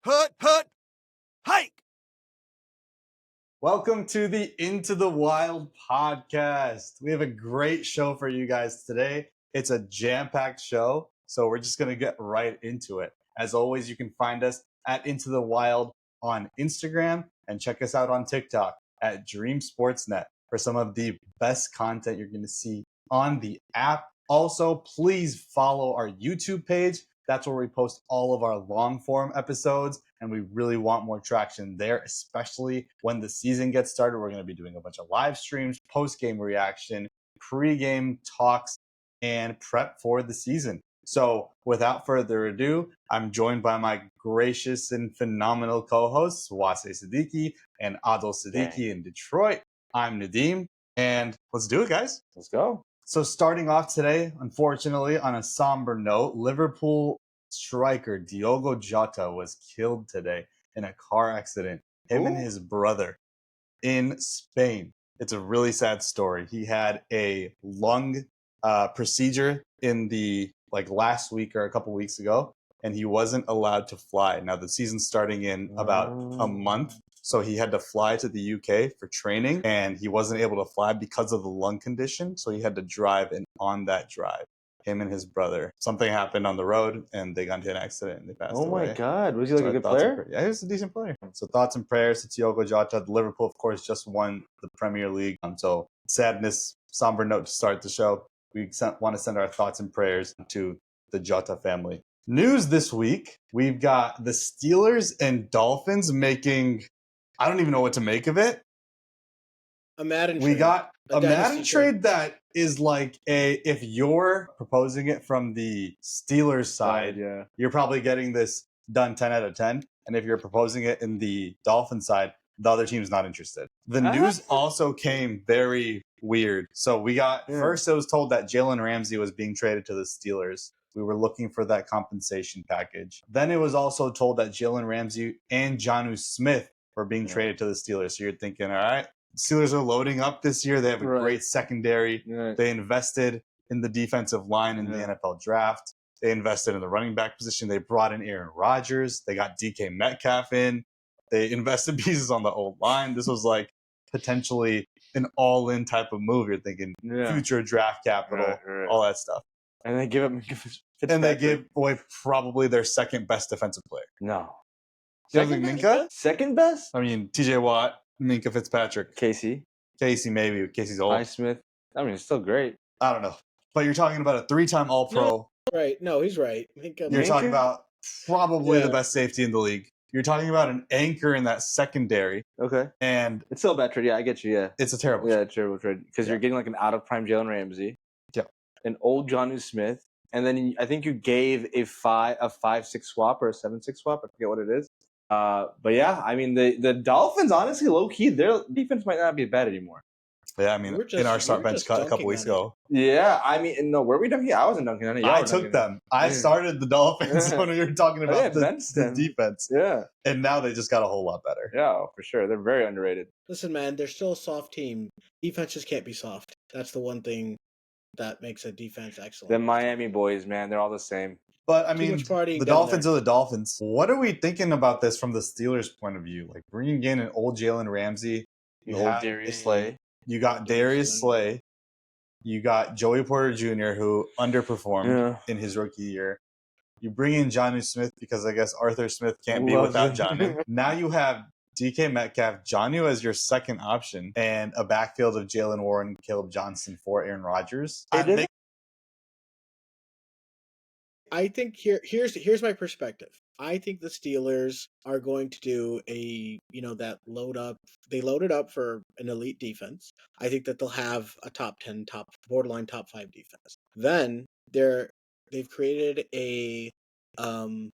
hut, hike. Welcome to the Into the Wild podcast. We have a great show for you guys today. It's a jam-packed show, so we're just going to get right into it. As always, you can find us at Into the Wild on Instagram and check us out on TikTok at Dream Sportsnet for some of the best content you're going to see on the app. Also, please follow our YouTube page. That's where we post all of our long form episodes, and we really want more traction there, especially when the season gets started. We're going to be doing a bunch of live streams, post-game reaction, pre-game talks, and prep for the season. So without further ado, I'm joined by my gracious and phenomenal co-hosts, Wasé Siddiqui and Adil Siddiqui in Detroit. I'm Nadeem, and let's do it, guys. Let's go. So starting off today, unfortunately, on a somber note, Liverpool striker Diogo Jota was killed today in a car accident. Him and his brother in Spain. It's a really sad story. He had a lung procedure in the last week or a couple weeks ago, and he wasn't allowed to fly. Now the season's starting in about a month. So he had to fly to the UK for training, and he wasn't able to fly because of the lung condition. So he had to drive, and on that drive, him and his brother, something happened on the road, and they got into an accident, and they passed away. Oh my God. Was he like a good player? Yeah, he was a decent player. So thoughts and prayers to Diogo Jota. Liverpool, of course, just won the Premier League. So sadness, somber note to start the show. We want to send our thoughts and prayers to the Jota family. News this week, we've got the Steelers and Dolphins making... I don't even know what to make of it. A Madden trade. We got a Madden dynasty trade that is like if you're proposing it from the Steelers side, Yeah. you're probably getting this done 10 out of 10. And if you're proposing it in the Dolphin side, the other team's not interested. The news also came very weird. So we got, first it was told that Jalen Ramsey was being traded to the Steelers. We were looking for that compensation package. Then it was also told that Jalen Ramsey and Jonnu Smith were being traded to the Steelers. So you're thinking, all right, Steelers are loading up this year. They have a great secondary. They invested in the defensive line in the NFL draft. They invested in the running back position. They brought in Aaron Rodgers. They got DK Metcalf in. They invested pieces on the old line. This was like potentially an all-in type of move. You're thinking future draft capital, all that stuff. And they give up Fitzpatrick. And they give away probably their second best defensive player. No. Second Minka? Second best? I mean, TJ Watt, Minka Fitzpatrick. Casey, maybe. Casey's old. Highsmith. I mean, it's still great. I don't know. But you're talking about a three-time All-Pro. Right. No, he's right. You're talking about probably the best safety in the league. You're talking about an anchor in that secondary. Okay. And it's still a bad trade. Yeah, I get you. Yeah. It's a terrible trade. Terrible trade. Because you're getting like an out-of-prime Jalen Ramsey. Yeah. An old Jonnu Smith. And then I think you gave a 5-6 swap or a 7-6 swap. I forget what it is. But yeah, I mean, the Dolphins, honestly, low-key, their defense might not be bad anymore. Yeah, I mean, in our start bench cut a couple weeks ago. Yeah, I mean, no, were we dunking? I wasn't dunking on it. I took them. I started the Dolphins when we were talking about the defense. Yeah. And now they just got a whole lot better. Yeah, for sure. They're very underrated. Listen, man, they're still a soft team. Defenses can't be soft. That's the one thing that makes a defense excellent. The Miami boys, man, they're all the same. But, I mean, the Dolphins are the Dolphins. What are we thinking about this from the Steelers' point of view? Like, bringing in an old Jalen Ramsey. Darius Slay. You got Darius Slay. You got Joey Porter Jr., who underperformed in his rookie year. You bring in Jonnu Smith because I guess Arthur Smith can't be without Jonnu. Now you have DK Metcalf, Jonnu as your second option, and a backfield of Jalen Warren, Caleb Johnson for Aaron Rodgers. I think here's my perspective. I think the Steelers are going to do that load up. They loaded up for an elite defense. I think that they'll have a top 10, borderline top 5 defense. Then they've created an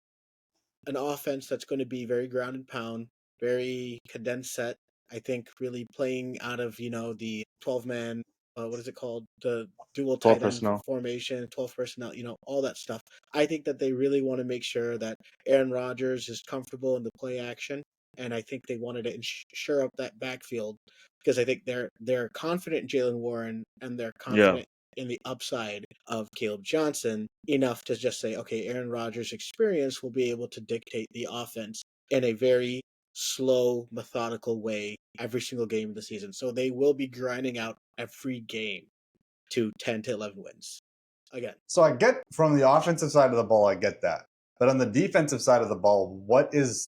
offense that's going to be very ground and pound, very condensed set. I think really playing out of the 12-man. What is it called? The dual tight end formation, 12 personnel, all that stuff. I think that they really want to make sure that Aaron Rodgers is comfortable in the play action, and I think they wanted to shore up that backfield because I think they're confident in Jalen Warren and they're confident in the upside of Caleb Johnson enough to just say, okay, Aaron Rodgers' experience will be able to dictate the offense in a very slow, methodical way every single game of the season. So they will be grinding out every game to 10 to 11 wins. Again. So I get from the offensive side of the ball, I get that. But on the defensive side of the ball, what is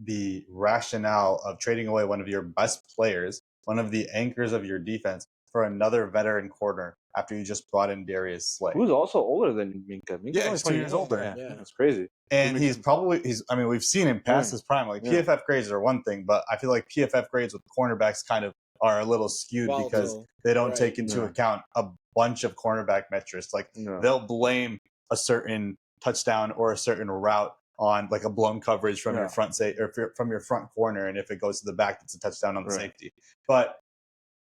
the rationale of trading away one of your best players, one of the anchors of your defense, for another veteran corner after you just brought in Darius Slay? Who's also older than Minka. Minka's Yeah, only he's 2 years 21. older. Yeah, Yeah. that's crazy. And Makes sense. I mean, we've seen him past his prime. Like Yeah. PFF grades are one thing, but I feel like PFF grades with cornerbacks kind of are a little skewed because Volatile. they don't Right. take into Yeah. account a bunch of cornerback metrics. Like Yeah. they'll blame a certain touchdown or a certain route on like a blown coverage from your front from your front corner, and if it goes to the back, it's a touchdown on the safety. But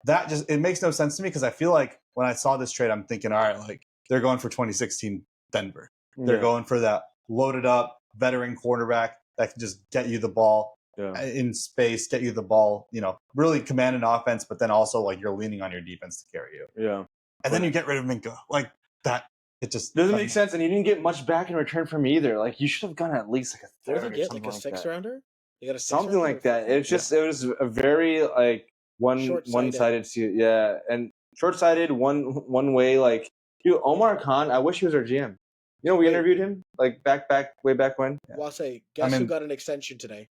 that just it makes no sense to me because I feel like when I saw this trade, I'm thinking, all right, like they're going for 2016 Denver. They're going for that loaded up veteran cornerback that can just get you the ball in space, get you the ball, really command an offense, but then also like you're leaning on your defense to carry you. Yeah. And then you get rid of Minka. Like that, it just doesn't make sense, and you didn't get much back in return from me either. Like you should have gotten at least like a What third did or they get? something Like a like six that. rounder? They got a Something like that. It was a very like one-sided. Yeah, and short-sighted one way. Like dude, Omar Khan. I wish he was our GM. We interviewed him like way back when. Wasé, guess who got an extension today?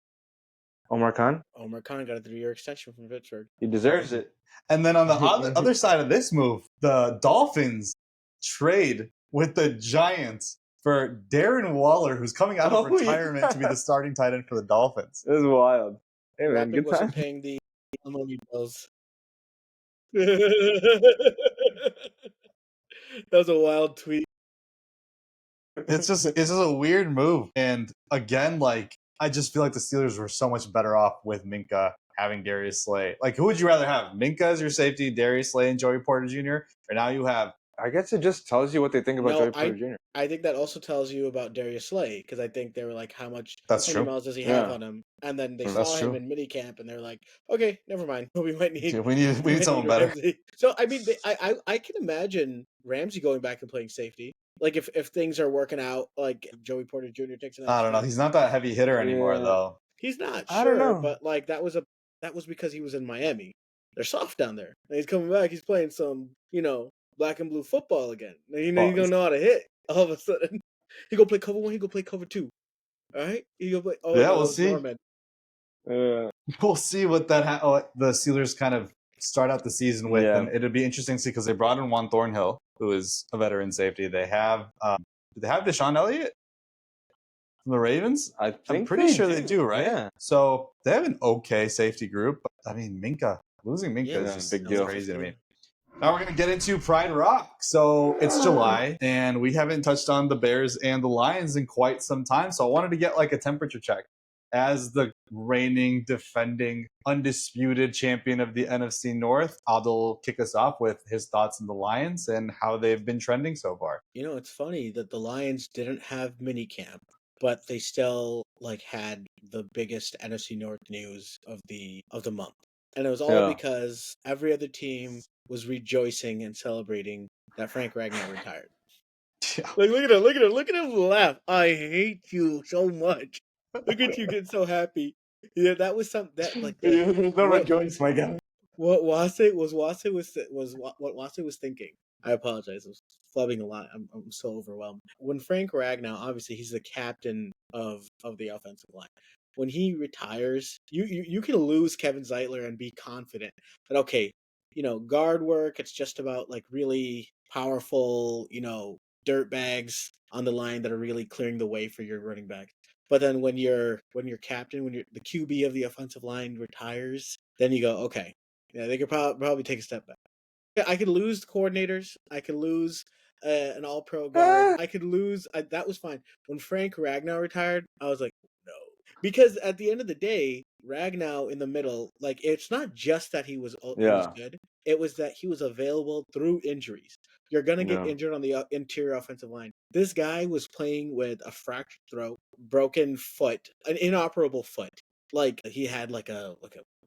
Omar Khan. Omar Khan got a 3-year extension from Pittsburgh. He deserves it. And then on the other side of this move, the Dolphins trade with the Giants for Darren Waller, who's coming out of retirement to be the starting tight end for the Dolphins. It was wild. Hey man, Rapid good time. wasn't paying the alimony bills. That was a wild tweet. It's just a weird move. And again, like I just feel like the Steelers were so much better off with Minka having Darius Slay. Like, who would you rather have? Minka as your safety, Darius Slay and Joey Porter Jr., or now you have? I guess it just tells you what they think about Joey Porter Jr. I think that also tells you about Darius Slay because I think they were like, how many miles does he have on him? And then they saw him in minicamp and they're like, okay, never mind. We might need we need someone better. Ramsey. So I mean, I can imagine Ramsey going back and playing safety. Like if things are working out, like Joey Porter Jr. takes an. I don't know. He's not that heavy hitter anymore, though. He's not. I don't know. But like that was because he was in Miami. They're soft down there. And he's coming back. He's playing some, black and blue football again. And he don't know how to hit. All of a sudden, he go play cover 1. He go play cover 2. All right, he go play. Oh yeah, no, we'll see. We'll see what the Steelers kind of start out the season with, and it'll be interesting to see because they brought in Juan Thornhill, who is a veteran safety. They have do they have Deshaun Elliott from the Ravens? I'm pretty sure they do, right? Yeah. So they have an okay safety group. But, I mean, losing Minka is just big deal. Crazy to me. Now we're going to get into Pride Rock. So it's July, and we haven't touched on the Bears and the Lions in quite some time. So I wanted to get like a temperature check. As the reigning, defending, undisputed champion of the NFC North, Adil will kick us off with his thoughts on the Lions and how they've been trending so far. It's funny that the Lions didn't have minicamp, but they still had the biggest NFC North news of the month. And it was all because every other team was rejoicing and celebrating that Frank Ragnar retired. Yeah. Like look at him laugh. I hate you so much. Look at you get so happy. Yeah, that was something that rejoice, my guy. What Wasé was thinking. I apologize. I was flubbing a lot. I'm so overwhelmed. When Frank Ragnar, obviously he's the captain of the offensive line. When he retires, you can lose Kevin Zeitler and be confident that okay, guard work. It's just about really powerful, dirt bags on the line that are really clearing the way for your running back. But then when your captain, when the QB of the offensive line retires, then you go, okay, yeah, they could probably take a step back. Yeah, I could lose coordinators. I could lose an all-pro guard. I could lose. That was fine. When Frank Ragnar retired, I was like, no. Because at the end of the day, Ragnar in the middle, it's not just that he was good. It was that he was available through injuries. You're going to get injured on the interior offensive line. This guy was playing with a fractured throat, broken foot, an inoperable foot. He had a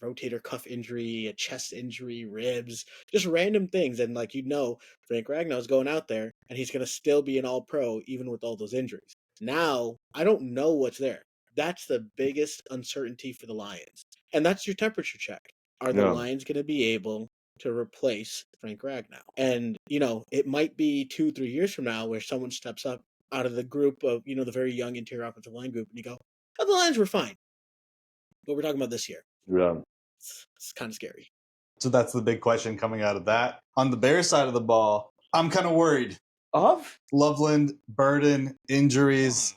rotator cuff injury, a chest injury, ribs, just random things. And Frank Ragnar's going out there and he's going to still be an all-pro even with all those injuries. Now, I don't know what's there. That's the biggest uncertainty for the Lions. And that's your temperature check. Are the Yeah. Lions going to be able to replace Frank Ragnow? And, it might be 2-3 years from now where someone steps up out of the group of, the very young interior offensive line group, and you go, oh, the Lions were fine. But we're talking about this year. Yeah. It's kind of scary. So that's the big question coming out of that. On the Bears side of the ball, I'm kind of worried. Of? Loveland, Burden, injuries.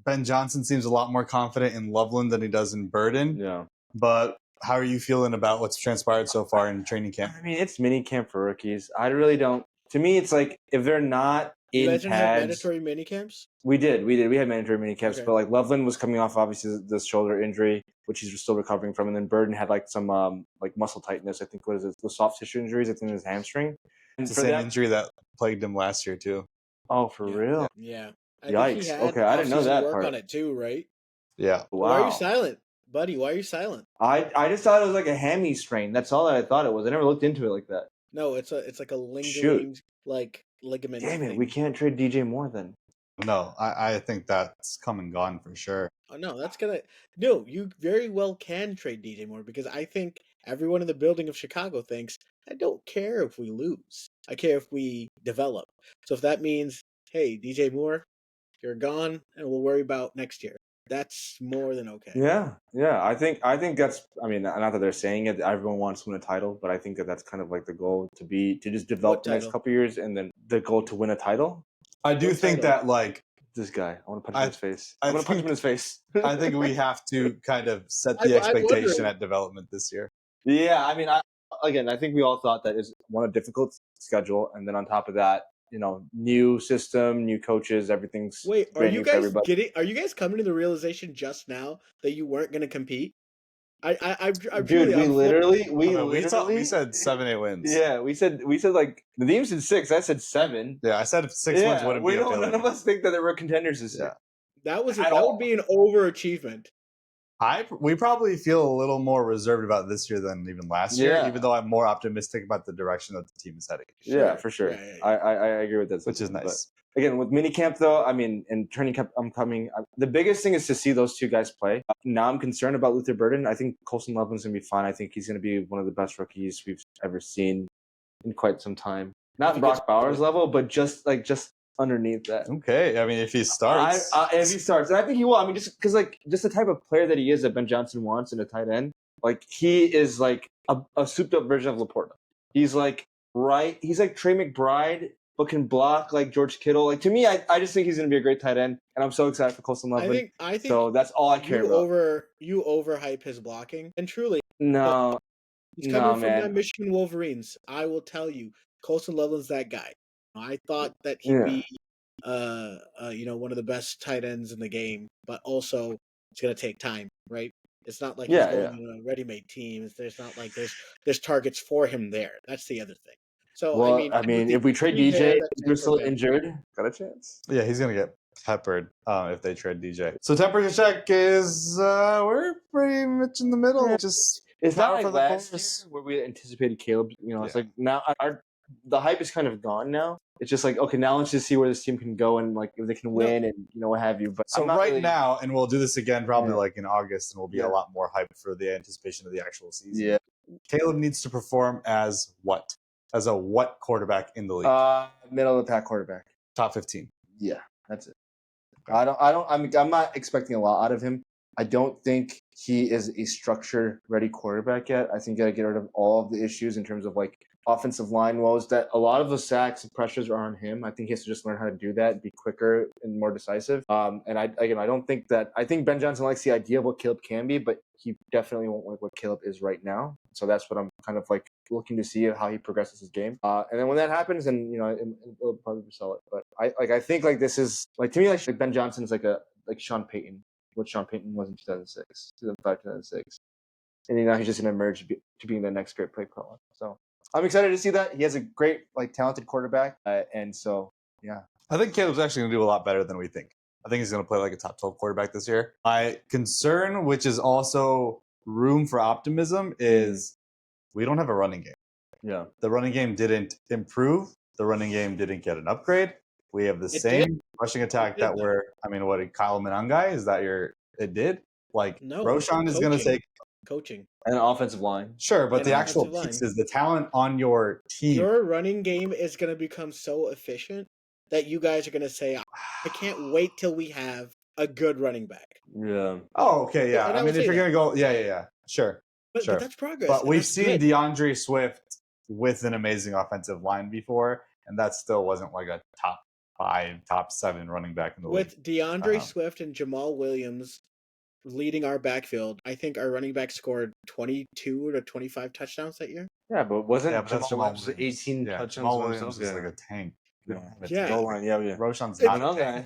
Ben Johnson seems a lot more confident in Loveland than he does in Burden. Yeah. But how are you feeling about what's transpired so far in training camp? I mean, it's mini camp for rookies. I really don't. To me, it's like if they're not You in guys didn't have pads. mandatory mini camps? We did. We had mandatory mini camps, Okay. but like Loveland was coming off obviously this shoulder injury, which he's still recovering from, and then Burden had like some like muscle tightness. I think what is it? The soft tissue injuries. I think his hamstring. And It's the same injury that plagued him last year too. Oh, for real? Yeah. I Yikes. think he had Okay, I didn't know off-season that work part. on it too, right? Yeah. Wow. Why are you silent? Buddy, why are you silent? I just thought it was like a hammy strain. That's all that I thought it was. I never looked into it like that. No, it's like a lingering like ligament. Damn it, thing. we can't trade DJ Moore then. No, I think that's come and gone for sure. Oh, no, that's gonna. No, you very well can trade DJ Moore because I think everyone in the building of Chicago thinks I don't care if we lose. I care if we develop. So if that means, hey, DJ Moore, you're gone, and we'll worry about next year. That's more than okay. Yeah. I think that's. I mean, not that they're saying it. Everyone wants to win a title, but I think that's kind of like the goal to just develop the next title? couple years, and then the goal to win a title. I do think title? that like This guy, I want to punch him in his face. I I want to punch him think- in his face. I think we have to kind of set I'm the expectation wondering- at development this year. Yeah, I mean, I think we all thought that is a difficult schedule, and then on top of that, new system, new coaches, everything's Wait, are brand you new for guys everybody. Are you guys coming to the realization just now that you weren't going to compete? I'm Dude, we literally We said 7-8 wins. Yeah, we said like Nadeem said 6. I said 7. Yeah, I said if 6 wins wouldn't be a failure. None of us think that they were contenders this year. that at all. would be an overachievement. We probably feel a little more reserved about this year than even last year, Yeah. even though I'm more optimistic about the direction that the team is heading. Yeah, for sure. Yeah. I agree with that. Which is But nice. again, with minicamp though, I mean, and training camp upcoming, the biggest thing is to see those two guys play. Now I'm concerned about Luther Burden. I think Colson Loveland's going to be fine. I think he's going to be one of the best rookies we've ever seen in quite some time. Not Brock Bowers level, but just underneath that. Okay, I mean, if he starts, If he starts, and I think he will. I mean, just because just the type of player that he is that Ben Johnson wants in a tight end, like he is like a souped up version of Laporta. He's like he's like Trey McBride, but can block like George Kittle. Like to me, I just think he's going to be a great tight end, and I'm so excited for Colson Loveland. I think so that's all I care about. You overhype his blocking, and truly, No, he's coming from man. that Michigan Wolverines. I will tell you, Colson Loveland's that guy. I thought that he'd be, one of the best tight ends in the game, but also it's going to take time, right? It's not like he's going to a ready-made team. There's not like there's targets for him there. That's the other thing. So well, I mean, if we trade DJ, if you're still injured, got a chance. yeah, he's gonna get peppered if they trade DJ. So temperature check is we're pretty much in the middle. Just It's power not for like the last force. year where we anticipated Caleb. It's like now the hype is kind of gone now. It's just like, okay, now let's just see where this team can go and like if they can win and what have you. But So I'm not right really- now, and we'll do this again probably like in August, and we'll be a lot more hyped for the anticipation of the actual season. Yeah. Caleb needs to perform as what? As a what quarterback in the league? Middle of the pack quarterback. Top 15. Yeah, that's it. I'm not expecting a lot out of him. I don't think he is a structure ready quarterback yet. I think you got to get rid of all of the issues in terms of like offensive line woes that a lot of the sacks and pressures are on him. I think he has to just learn how to do that, be quicker and more decisive. And I don't think that, I think Ben Johnson likes the idea of what Caleb can be, but he definitely won't like what Caleb is right now. So that's what I'm kind of like looking to see how he progresses his game. And then when that happens, then, it'll probably sell it. But I think like this is like, to me, like Ben Johnson is like Sean Payton, what Sean Payton was in 2006, 2005, 2006. And now he's just going to emerge to being the next great play caller. So I'm excited to see that. He has a great, like, talented quarterback. And so, yeah. I think Caleb's actually going to do a lot better than we think. I think he's going to play like a top 12 quarterback this year. My concern, which is also room for optimism, is we don't have a running game. Yeah. The running game didn't improve. The running game didn't get an upgrade. We have the same rushing attack that we're, Kyle Monangai? Is that your It did. Like No, Roshan is going to take coaching. And an offensive line. sure, but And the an actual offensive line. pieces, the talent on your team. Your running game is going to become so efficient that you guys are going to say, "I can't wait till we have a good running back." Yeah. Oh, okay, yeah. And I I mean, would if say you're that. going to go, yeah, sure. But Sure. that's progress. But and we've that's seen good. DeAndre Swift with an amazing offensive line before, and that still wasn't like a top 5, top 7 running back in the league. With DeAndre Swift and Jamal Williams leading our backfield, I think our running back scored 22 to 25 touchdowns that year. Yeah, but wasn't Yeah, but that's Jamal Jamal Williams Williams. 18 Yeah, touchdowns Jamal by Williams himself? is Yeah. like a tank. They don't have a Yeah. tank. Goal line, yeah. Roshan's It's- not a Another tank. guy.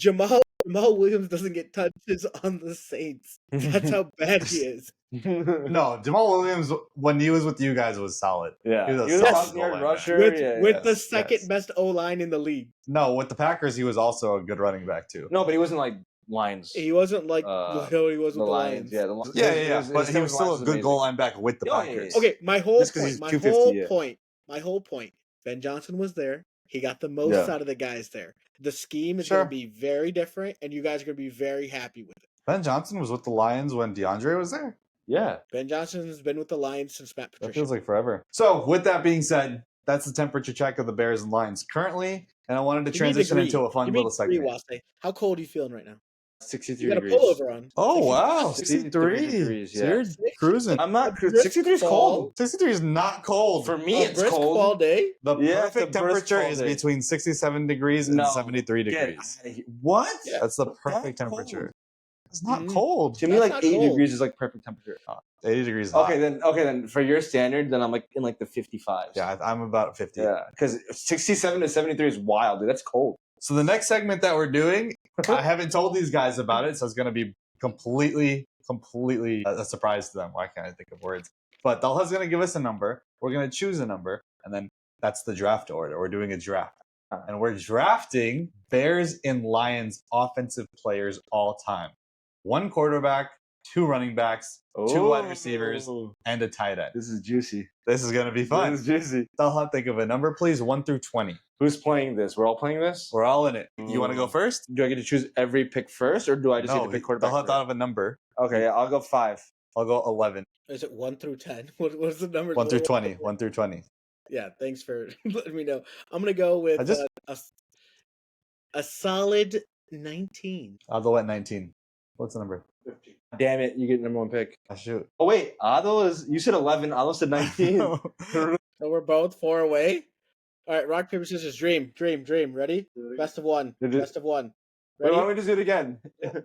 Jamal Williams doesn't get touches on the Saints. That's how bad he is. No, Jamal Williams, when he was with you guys, was solid. Yeah. He was a He was solid a top goal yard line rusher. With yes, the second yes. best O line in the league. No, with the Packers, he was also a good running back too. No, but he wasn't like Lions. He wasn't like Uh, how he was with the Lions. Yeah, But he was still a good goal line back with the Oh, yeah, Packers. yeah. Okay, my whole Just 'cause point. he's My 250, whole point. Ben Johnson was there. He got the most Yeah. out of the guys there. The scheme is Sure. going to be very different, and you guys are going to be very happy with it. Ben Johnson was with the Lions when DeAndre was there. Yeah. Ben Johnson has been with the Lions since Matt That Patricia. feels like forever. So, with that being said, that's the temperature check of the Bears and Lions currently, and I wanted to Give me a transition degree. into a fun Give me little a degree, segment. Wasé. How cold are you feeling right now? 63 You got a degrees. pullover on. Oh, wow. 63 degrees, So yeah. you're cruising. I'm not. Brisk 63 is fall. cold. 63 is not cold. For me, A it's brisk cold. fall day. The Yeah, perfect it's a brisk temperature fall is day. between 67 degrees and No, 73 Get degrees. outta here. What? Yeah. That's the That's perfect cold. temperature. It's not Mhm. cold. To me, That's like not 80 cold. degrees is like perfect temperature. 80 degrees is hot. Okay, then for your standard, then I'm like in like the 55s. Yeah, I'm about 50. Yeah, because 67 to 73 is wild, dude. That's cold. So the next segment that we're doing, I haven't told these guys about it, so it's going to be completely a surprise to them. Why can't I think of words? But Dalha's going to give us a number. We're going to choose a number, and then that's the draft order. We're doing a draft. And we're drafting Bears and Lions offensive players all time. 1 quarterback, 2 running backs, 2 wide receivers, and a tight end. This is juicy. This is going to be fun. This is juicy. Dalha, think of a number, please. 1 through 20. Who's playing this? We're all playing this? We're all in it. You want to go first? Do I get to choose every pick first, or do I just get No, to pick quarterback? Dalha first? thought of a number. Okay, I'll go 5. I'll go 11. Is it 1 through 10? What's the number? 1 through 20. 1 through 20. Yeah, thanks for letting me know. I'm gonna go with I just- a solid 19. I'll go at 19. What's the number? Damn it, you get number 1 pick. I shoot. Oh wait, Adil is. You said 11. Adil said 19. So we're both 4 away. All right, rock paper scissors. Dream. Ready? Best of 1. Did it- Best of 1. Wait, Ready? why don't we just do it again?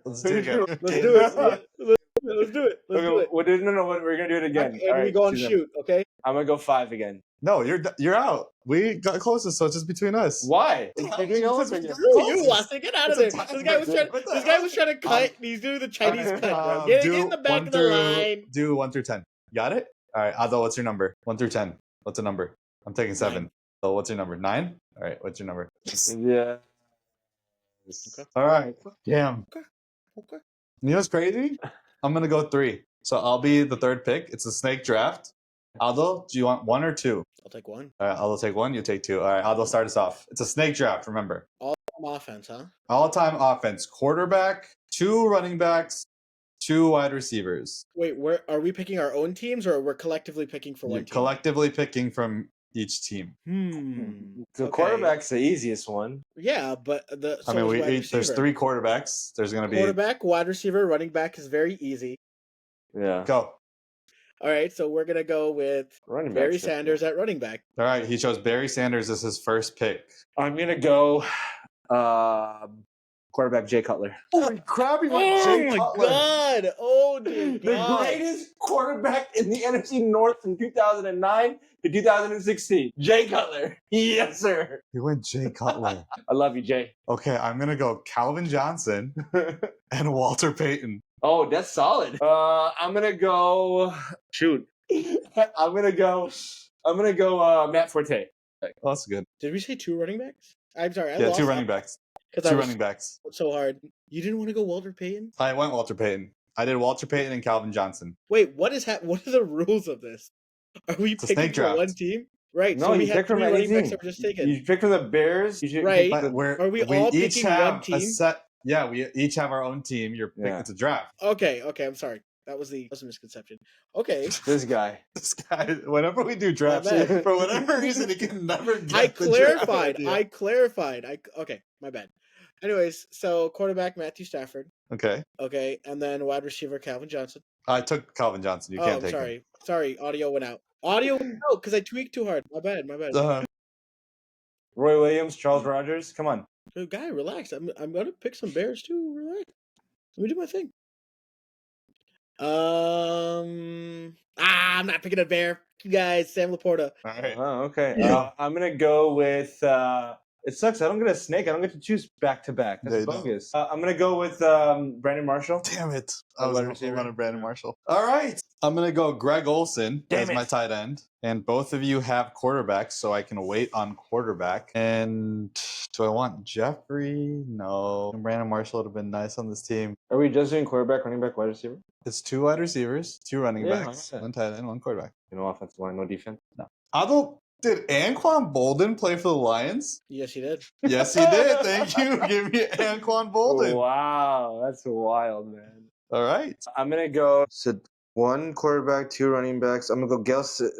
Let's do it again. Let's do it. Let's do it. Let's do it. What no, we're gonna do it again. And All we right, go and choose them. shoot. Okay. I'm gonna go 5 again. No, you're out. We got closest, so it's just between us. Why? It's You're doing all this again. You Wasé, get out of there. It's a This guy was trying. What the This guy hell? was trying to cut. He's doing the Chinese cut, bro. Get in the back 1 of the through- line. Do 1 through 10. Got it? All right, Adil, what's your number? 1 through 10. What's a number? I'm taking 7. 9. So what's your number? 9? All right, what's your number? Yeah. Okay. All right. Damn. Okay. You know what's crazy? I'm going to go 3. So I'll be the 3rd pick. It's a snake draft. Adil, do you want 1 or 2? I'll take 1. All right, Adil take 1, you take 2. All right, Adil, start us off. It's a snake draft, remember. I'm offense, huh? All-time offense. Quarterback, 2 running backs, 2 wide receivers. Wait, where are we picking our own teams, or we're collectively picking for one You're team? collectively picking from each team. The Okay. quarterback's the easiest one. Yeah, but the I mean, so is wide there's receiver. 3 quarterbacks. There's going to be... Quarterback, wide receiver, running back is very easy. Yeah. Go. All right, so we're gonna go with Running Barry back's Sanders at running back. All right, he chose Barry Sanders as his first pick. I'm gonna go quarterback Jay Cutler. Holy crap, he Oh my god! Oh dear The god! greatest quarterback in the NFC North from 2009 to 2016. Jay Cutler. Yes, sir. He went Jay Cutler. I love you, Jay. Okay, I'm going to go Calvin Johnson and Walter Payton. Oh, that's solid. I'm gonna go. Shoot. I'm gonna go Matt Forte. Oh, that's good. Did we say 2 running backs? I'm sorry, I Yeah, lost 2 running backs. because 2 I was running backs. so hard. You didn't want to go Walter Payton? I went Walter Payton. I did Walter Payton and Calvin Johnson. Wait, what are the rules of this? Are we It's a picking snake for draft. one team? Right. No, so you we have pick from 3 any running backs team. that were just taken. You pick from the Bears. You should Right. pick But Are we all each picking have one team? a set. Yeah, we each have our own team. Yeah. It's a draft. Okay, I'm sorry. That was a misconception. Okay. This guy. This guy, whenever we do drafts, bad. for whatever reason, he can never get I the draft clarified. idea. Okay, my bad. Anyways, so quarterback Matthew Stafford. Okay. Okay, and then wide receiver Calvin Johnson. I took Calvin Johnson. You can't take him. Sorry, audio went out. Audio went out because I tweaked too hard. My bad. Roy Williams, Charles Rogers. Come on. So, guy, relax. I'm gonna pick some Bears too. Relax. Let me do my thing. I'm not picking a Bear. You guys, Sam Laporta. All right. Oh, okay. Yeah. I'm gonna go with. It sucks. I don't get a snake. I don't get to choose back to back. That's Yeah, you bogus. I'm gonna go with Brandon Marshall. Damn it. I The was wide receiver. running Brandon Marshall. All right. I'm going to go Greg Olson Damn as my it. tight end. And both of you have quarterbacks, so I can wait on quarterback. And do I want Jeffrey? No. Brandon Marshall would have been nice on this team. Are we just doing quarterback, running back, wide receiver? It's 2 wide receivers, 2 running Yeah, backs, okay. 1 tight end, 1 quarterback. You know, offensive line, no defense. No. Adil, did Anquan Bolden play for the Lions? Yes, he did. Yes, he did. Thank you. Give me Anquan Bolden. Wow, that's wild, man. All right. I'm gonna go. So 1 quarterback, 2 running backs. I'm gonna go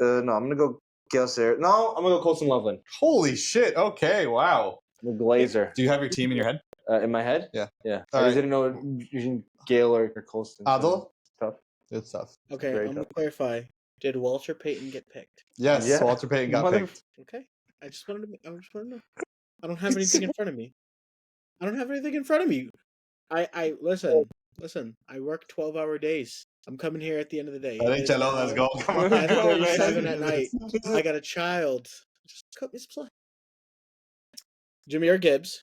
I'm gonna go Gale Sayers. No, I'm gonna go Colson Loveland. Holy shit. Okay. Wow. The Glazer. Do you have your team in your head? In my head? Yeah. Yeah. All I right. just didn't know using Gale or Colston. Adil? Tough. It's tough. Okay, Very I'm gonna tough. clarify. Did Walter Payton get picked? Yes, Yeah. Walter Payton got Mother- picked. Okay. I just wanted to know. I don't have anything in front of me. I listen. I work 12-hour days. I'm coming here at the end of the day. I think It is Cello, let's now go. Come on. 10:37 at night. I got a child. Just cut me some slack. Jahmyr Gibbs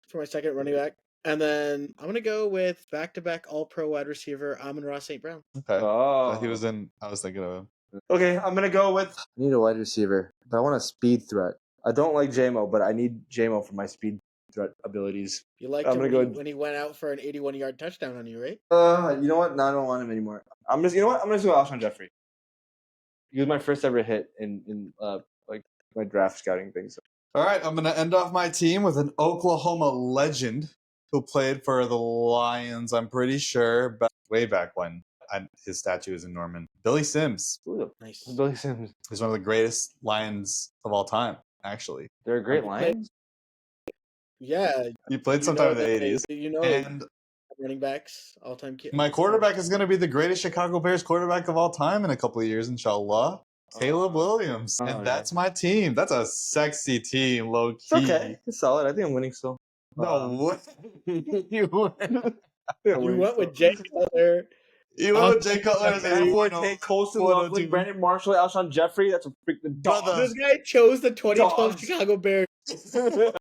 for my second running back. And then I'm gonna go with back-to-back All-Pro wide receiver Amon-Ra St. Brown. Okay. Oh. He was in. I was thinking of him. Okay, I'm gonna go with. I need a wide receiver, but I want a speed threat. I don't like JMO, but I need JMO for my speed threat abilities. You liked I'm him gonna when he went out for an 81-yard touchdown on you, right? You know what? No, I don't want him anymore. I'm just. You know what? I'm gonna go Alshon Jeffrey. He was my first ever hit in like my draft scouting thing. So. All right. I'm gonna end off my team with an Oklahoma legend who played for the Lions. I'm pretty sure, but way back when. His statue is in Norman. Billy Sims. Ooh, Nice. Billy Sims. He's one of the greatest Lions of all time. Actually, They're a great Lions. Yeah. he played you sometime know in the that they- '80s. You know, And running backs, all-time kid. my quarterback is going to be the greatest Chicago Bears quarterback of all time in a couple of years, inshallah. Caleb Williams. Oh, And yeah. that's my team. That's a sexy team, low key. It's okay. It's solid. I think I'm winning still. No way. You win. You went with Jay Cutler. You went with Jay Cutler as Man, a would take Colson Loveland, Brandon Marshall, Alshon Jeffrey. That's a freaking dog. Brother. This guy chose the 2012 Dogs. Chicago Bears. Stupid.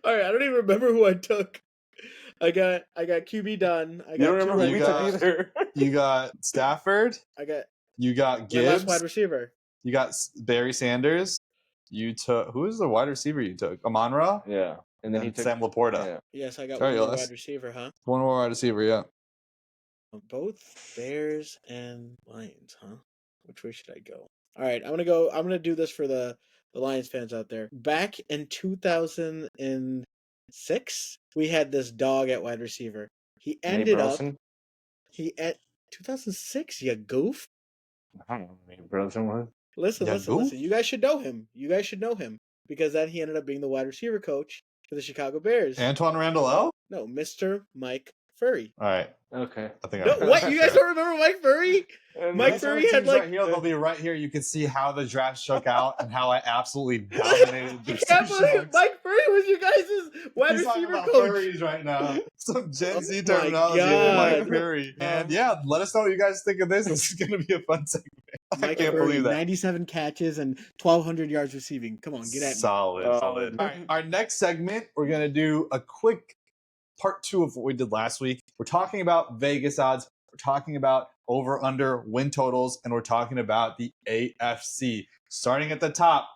All right, I don't even remember who I took. I got QB done. I You got don't two remember who running we you took backs. either. You got Stafford. I got You got my last Gibbs. wide receiver. You got Barry Sanders. You took who is the wide receiver you took? Amon-Ra Yeah. And then he and took Sam Laporta. Yeah. Yes, I got Sorry, one more Les. wide receiver, huh? One more wide receiver, yeah. Both Bears and Lions, huh? Which way should I go? All right, I'm gonna do this for the Lions fans out there. Back in 2006, we had this dog at wide receiver. He Nate ended up Burleson? he at 2006. You goof. I don't know who Nate Burleson was. Listen. Yeah, goof? You guys should know him. Because then he ended up being the wide receiver coach for the Chicago Bears. Antoine Randall? No, Mr. Mike Furry. All right. Okay. I think No, I what? You guys don't remember Mike Furry? Mike These are Furry teams had like. right here. They'll be right here. You can see how the draft shook out and how I absolutely dominated the I can't believe Seahawks. Mike Furry was you guys' wide He's talking receiver about coach. furries right now. Some Gen Z Oh my terminology of God. Mike Furry. And yeah, let us know what you guys think of this. This is going to be a fun segment. I Mike can't Furry, believe that. 97 catches and 1,200 yards receiving. Come on, get at me. Solid. All right, our next segment, we're going to do a quick part 2 of what we did last week. We're talking about Vegas odds. We're talking about over-under win totals. And we're talking about the AFC. Starting at the top.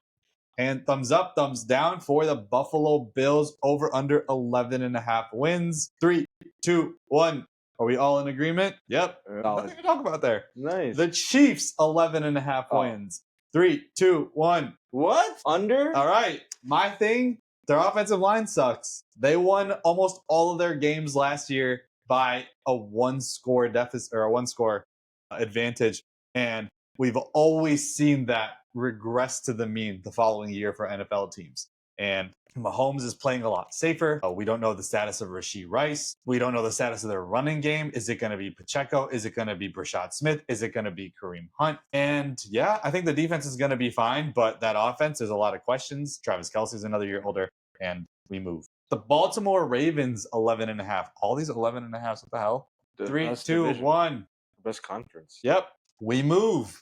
And thumbs up, thumbs down for the Buffalo Bills over under 11.5 wins. 3, 2, 1, Are we all in agreement? Yep. Solid. Nothing to talk about there. Nice. The Chiefs, 11.5 wins. 3, 2, 1. What? Under? All right. My thing, their offensive line sucks. They won almost all of their games last year by a one-score deficit or a one-score advantage. And we've always seen that regress to the mean the following year for NFL teams. And Mahomes is playing a lot safer. We don't know the status of Rashee Rice. We don't know the status of their running game. Is it going to be Pacheco? Is it going to be Brashad Smith? Is it going to be Kareem Hunt? And yeah, I think the defense is going to be fine, but that offense, there's a lot of questions. Travis Kelce's another year older, and we move. The Baltimore Ravens, 11.5. All these 11.5s, what the hell? The 3, best 2, division. 1. Best conference. Yep, we move.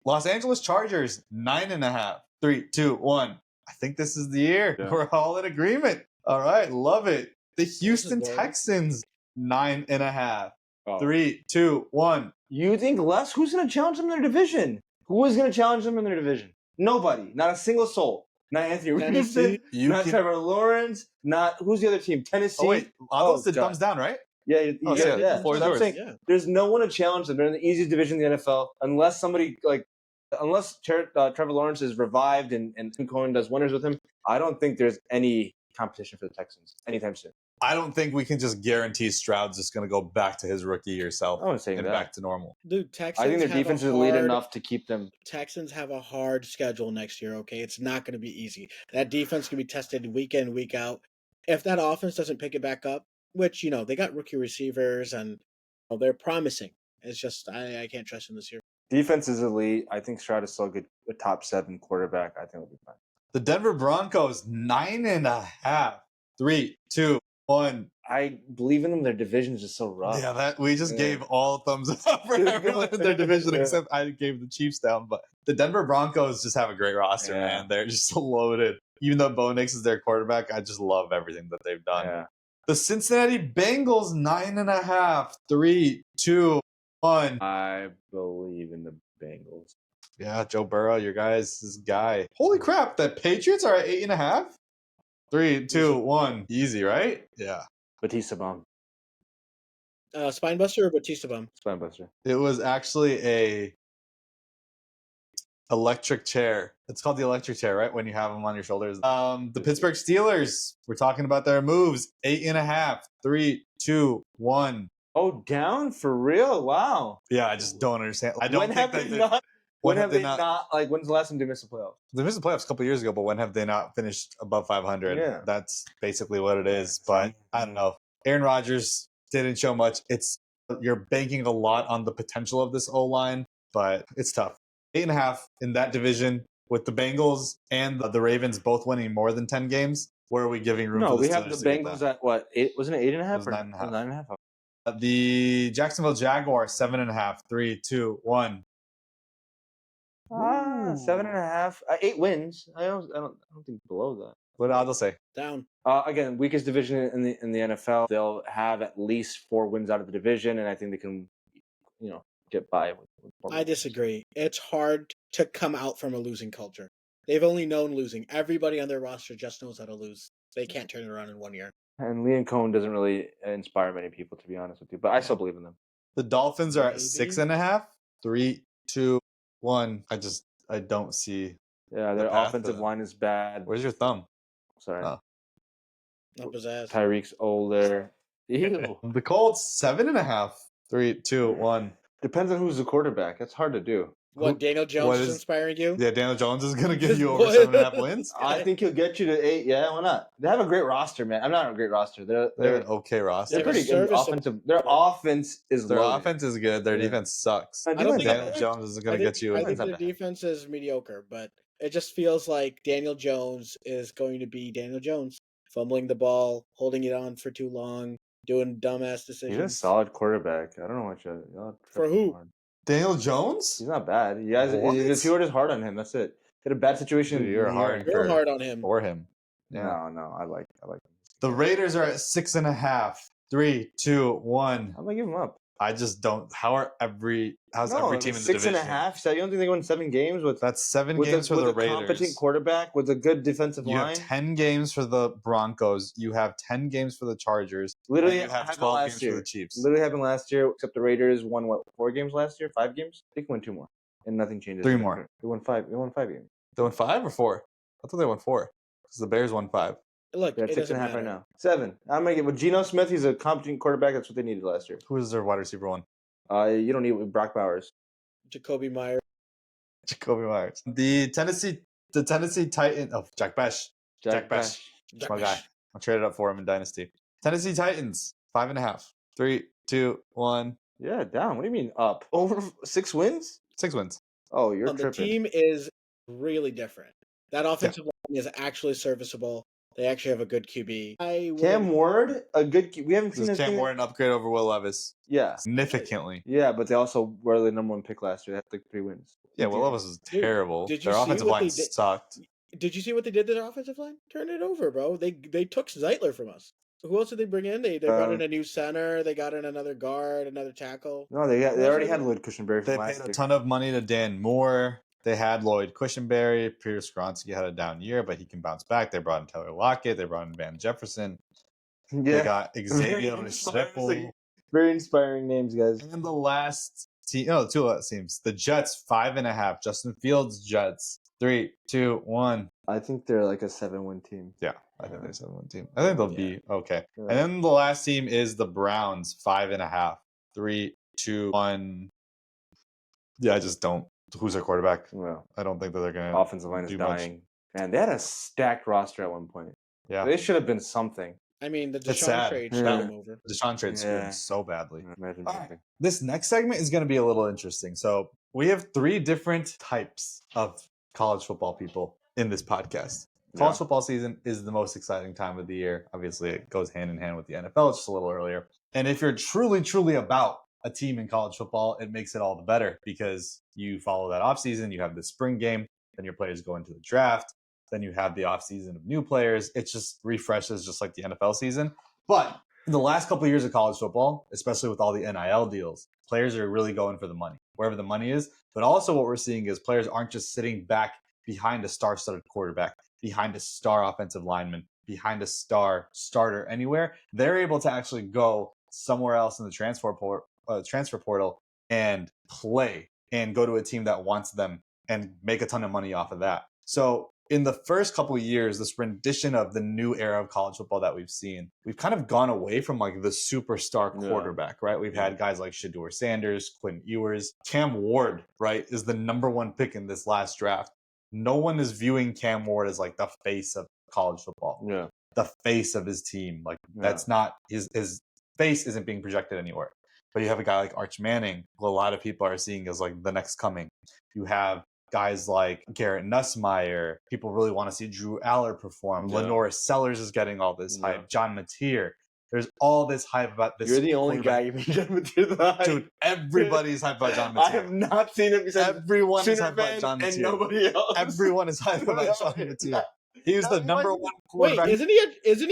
Los Angeles Chargers, 9.5. 3, 2, 1. I think this is the year. Yeah. We're all in agreement. All right, love it. The Houston good. Texans, 9.5. Oh. 3, 2, 1. You think less? Who's going to challenge them in their division? Who is going to challenge them in their division? Nobody. Not a single soul. Not Anthony Tennessee. Richardson. Not Trevor Lawrence. Not who's the other team? Tennessee. Oh wait, Adil said God. thumbs down, right? Yeah, Oh, yeah, yeah. yeah. Floor is I'm yours. saying, Yeah. there's no one to challenge them. They're in the easiest division in the NFL, unless somebody unless Trevor Lawrence is revived and Tim Cohen does wonders with him. I don't think there's any competition for the Texans anytime soon. I don't think we can just guarantee Stroud's just going to go back to his rookie year self I wasn't saying and that. back to normal. Dude, Texans I think their have a defense is elite hard- enough to keep them. Texans have a hard schedule next year, okay? It's not going to be easy. That defense can be tested week in, week out. If that offense doesn't pick it back up, which, they got rookie receivers and they're promising. It's just, I can't trust them this year. Defense is elite. I think Stroud is still a top 7 quarterback. I think it'll be fine. The Denver Broncos, 9.5. 3, 2, 1. I believe in them. Their division is just so rough. Yeah, that we just Yeah. gave all thumbs up for everyone in their division, Yeah. except I gave the Chiefs down. But the Denver Broncos just have a great roster, Yeah. man. They're just loaded. Even though Bo Nix is their quarterback, I just love everything that they've done. Yeah. The Cincinnati Bengals, 9.5. 3, 2, 1. I believe in the Bengals. Yeah, Joe Burrow, your guys' guy. Holy crap, the Patriots are at 8.5. 3, 2, 1. Easy, right? Yeah. Batista bomb. Spinebuster or Batista Bum? Spinebuster. It was actually a electric chair. It's called the electric chair, right? When you have them on your shoulders. The Pittsburgh Steelers. We're talking about their moves. 8.5. 3, 2, 1. Oh, down for real? Wow. Yeah, I just don't understand. I don't When think have that they not? When have they not? not? Like, when's the last time they missed the playoffs? They missed the playoffs a couple years ago, but when have they not finished above 500? Yeah. That's basically what it is. But I don't know. Aaron Rodgers didn't show much. You're banking a lot on the potential of this O-line, but it's tough. 8.5 in that division with the Bengals and the Ravens both winning more than 10 games. Where are we giving room No, for the we have Steelers the to get Bengals that? at what? 8? Wasn't it 8.5? It was 9.5. 9.5. The Jacksonville Jaguars, 7.5. 3, 2, 1. 7.5. 8 wins. I don't think below that. What did Adil say? Down. Again, weakest division in the NFL. They'll have at least 4 wins out of the division, and I think they can, get by. With 4 I wins. disagree. It's hard to come out from a losing culture. They've only known losing. Everybody on their roster just knows how to lose. They can't turn it around in 1 year. And Liam Cohen doesn't really inspire many people, to be honest with you. But I still believe in them. The Dolphins are at Maybe. 6.5. 3, 2, 1. I don't see. Yeah, their path to offensive them. line is bad. Where's your thumb? Sorry. Oh. Up his ass. Tyreek's older. Ew. The Colts, 7.5. 3, 2, 1. Depends on who's the quarterback. That's hard to do. What, Daniel Jones what is is- inspiring you? Yeah, Daniel Jones is going to give you What? over 7.5 wins. I think he'll get you to 8. Yeah, why not? They have a great roster, man. I'm not a great roster. They're They're an okay roster. they're pretty good. serviceable. Offensive. Their offense is Their loaded. offense is good. Their Yeah. defense sucks. I I do don't like think Daniel that. Jones is going to get you. I in. think not their bad. defense is mediocre, but it just feels like Daniel Jones is going to be Daniel Jones, fumbling the ball, holding it on for too long, doing dumbass He's decisions. a solid quarterback. I don't know what y'all For who? hard. Daniel Jones? He's not bad. You guys, What? people are just hard on him. That's it. Had a bad situation. Dude, you're in hard. here. You're hard on him. For him. Yeah. No, I like him. The Raiders are at 6.5. 3, 2, 1. I'm gonna give him up. I just don't. How's every team in the division? 6.5. So you don't think they won 7 games with That's 7 with games for the a Raiders. competent quarterback with a good defensive You line? have 10 games for the Broncos. You have 10 games for the Chargers. Literally, and you have happened 12 last games year. for the Chiefs. Literally happened last year. Except the Raiders won 4 games last year? 5 games? I think they won 2 more, and nothing changes. 3 more. They won 5. They won 5 games. They won 5 or 4? I thought they won 4 because the Bears won 5. Look, They're at it 6.5 doesn't right matter. now. 7. I'm gonna get with Geno Smith. He's a competent quarterback. That's what they needed last year. Who is their wide receiver one? You don't need it with Brock Bowers. Jacoby Myers. Jacoby Myers. The Tennessee Titans. Oh, Jack Besh. Jack Besh. My guy. I'll trade it up for him in Dynasty. Tennessee Titans 5.5. 3, 2, 1. Yeah, down. What do you mean up? Over 6 wins? 6 wins. Oh, you're The tripping. team is really different. That offensive line is actually serviceable. They actually have a good QB. Cam Ward, a good. We haven't seen Is Cam Ward an upgrade over Will Levis? Yeah, Significantly. yeah, but they also were the number 1 pick last year. They had like 3 wins. Yeah, Will Levis was terrible. Did you Their see offensive what line they did? sucked. Did you see what they did to their offensive line? Turn it over, bro. They took Zeitler from us. Who else did they bring in? They brought in a new center. They got in another guard, another tackle. No, they already had Lloyd Cushenberry They from last paid year. a ton of money to Dan Moore. They had Lloyd Cushenberry. Peter Skronsky had a down year, but he can bounce back. They brought in Taylor Lockett. They brought in Van Jefferson. Yeah. They got Xavier Restrepo. Very inspiring names, guys. And the last team, no, the 2 last teams. The Jets, 5.5. Justin Fields, Jets. 3, 2, 1. I think they're like a 7-win team. Yeah, I think they're a 7-1 team. I think they'll be okay. Yeah. And then the last team is the Browns, 5.5. 3, 2, 1. Yeah, I just don't. Who's their quarterback? Well, I don't think that they're going to. offensive line is do much. dying. Man, they had a stacked roster at one point. Yeah. They should have been something. I mean, the It's Deshaun sad. trade Yeah. screwed them over. Deshaun trade screwed Yeah. them so badly. Imagine All right. something. This next segment is going to be a little interesting. So we have 3 different types of college football people in this podcast. College football season is the most exciting time of the year. Obviously, it goes hand in hand with the NFL. It's just a little earlier. And if you're truly, truly about a team in college football, it makes it all the better because you follow that offseason. You have the spring game. Then your players go into the draft. Then you have the offseason of new players. It just refreshes just like the NFL season. But in the last couple of years of college football, especially with all the NIL deals, players are really going for the money, wherever the money is. But also what we're seeing is players aren't just sitting back behind a star-studded quarterback, behind a star offensive lineman, behind a star starter anywhere. They're able to actually go somewhere else in the transfer portal and play and go to a team that wants them and make a ton of money off of that. So in the first couple of years, this rendition of the new era of college football that we've seen, we've kind of gone away from like the superstar quarterback, right? We've had guys like Shedeur Sanders, Quinn Ewers, Cam Ward, right, is the number 1 pick in this last draft. No one is viewing Cam Ward as like the face of college football. Yeah. The face of his team. Like that's not his face isn't being projected anywhere. But you have a guy like Arch Manning, who a lot of people are seeing as like the next coming. You have guys like Garrett Nussmeier. People really want to see Drew Aller perform. Yeah. Lenore Sellers is getting all this hype. John Mateer. There's all this hype about this. You're the only guy giving John Mateer the hype. Dude, everybody's hype about John Mateer. I have not seen it besides Everyone is Sooner hype about fans John Mateer. and nobody else. Everyone is hype about John Mateer. He was the number 1 Wait, quarterback. isn't he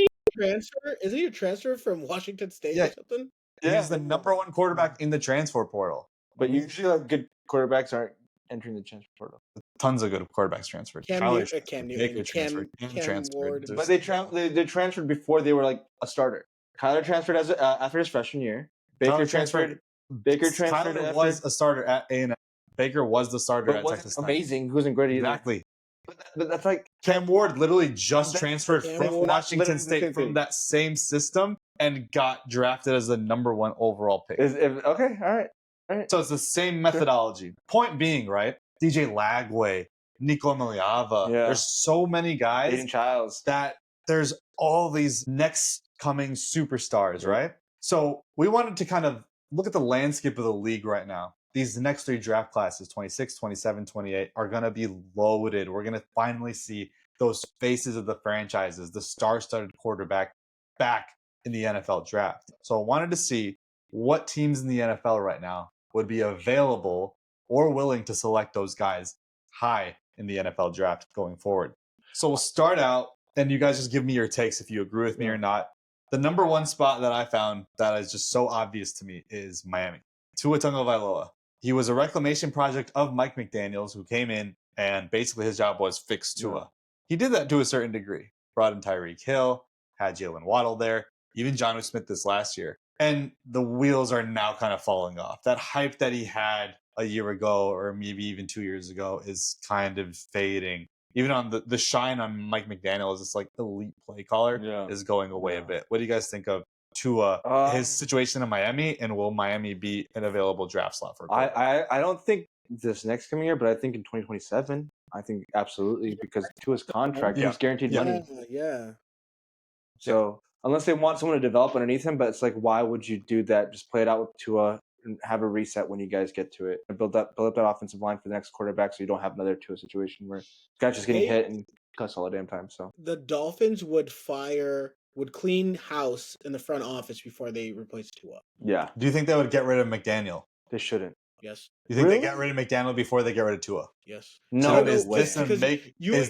a transfer? Isn't he a transfer from Washington State or something? He's the number 1 quarterback in the transfer portal. But usually, like, good quarterbacks aren't entering the transfer portal. Tons of good quarterbacks transferred. Cam Kyler Newton, Cam Newton, Baker transferred. Cam transferred. Ward. There's- But they transferred before they were like a starter. Kyler transferred as after his freshman year. Baker Tyler transferred. Kyler after, was a starter at A&M. Baker was the starter but at wasn't Texas Tech. amazing. He wasn't great either. Exactly. But that's like Cam Ward literally just That's- transferred Cam from Ward- Washington literally the State same from thing. that same system and got drafted as the number 1 overall pick. okay. All right. So it's the same methodology. Point being, right? DJ Lagway, Nico Miliava. Yeah. There's so many guys Aiden Childs. that there's all these next coming superstars, Yeah. right? So we wanted to kind of look at the landscape of the league right now. These next 3 draft classes, 26, 27, 28, are going to be loaded. We're going to finally see those faces of the franchises, the star-studded quarterback back in the NFL draft. So I wanted to see what teams in the NFL right now would be available or willing to select those guys high in the NFL draft going forward. So we'll start out, and you guys just give me your takes if you agree with me or not. The number one spot that I found that is just so obvious to me is Miami. Tua Tagovailoa. He was a reclamation project of Mike McDaniels, who came in and basically his job was fix Tua. Yeah. He did that to a certain degree. Brought in Tyreek Hill, had Jalen Waddle there, even Jonnu Smith this last year. And the wheels are now kind of falling off. That hype that he had a year ago or maybe even 2 years ago is kind of fading. Even on the shine on Mike McDaniel is this like elite play caller is going away a bit. What do you guys think of Tua, his situation in Miami, and will Miami be an available draft slot for a quarterback? I don't think this next coming year, but I think in 2027, I think absolutely because Tua's contract, he's guaranteed money. Yeah. So unless they want someone to develop underneath him, but it's like, why would you do that? Just play it out with Tua and have a reset when you guys get to it, and build up that offensive line for the next quarterback, so you don't have another Tua situation where guys just getting hit and cuss all the damn time. So the Dolphins would clean house in the front office before they replace Tua. Yeah. Do you think they would get rid of McDaniel? They shouldn't. Yes. You think they get rid of McDaniel before they get rid of Tua? Yes. No. So is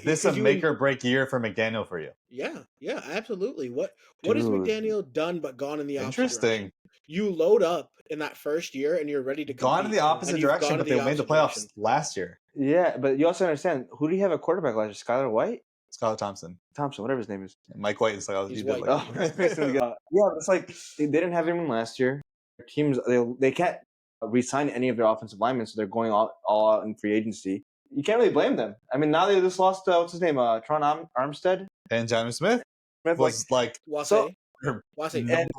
this a make or break year for McDaniel for you? Yeah. Yeah. Absolutely. What has McDaniel done but gone in the opposite Interesting. You load up in that first year and you're ready to compete. Gone in the opposite direction, but they made the playoffs last year. Yeah, but you also understand, who do you have at quarterback last year? Skylar White? Skylar Thompson, whatever his name is. Mike White and Skylar. He's white. Yeah, it's like they didn't have anyone last year. Their teams, they can't re-sign any of their offensive linemen, so they're going all out in free agency. You can't really blame them. I mean, now they just lost, what's his name, Tron Armstead? And Jonnu Smith was like Wasé. Wasé. And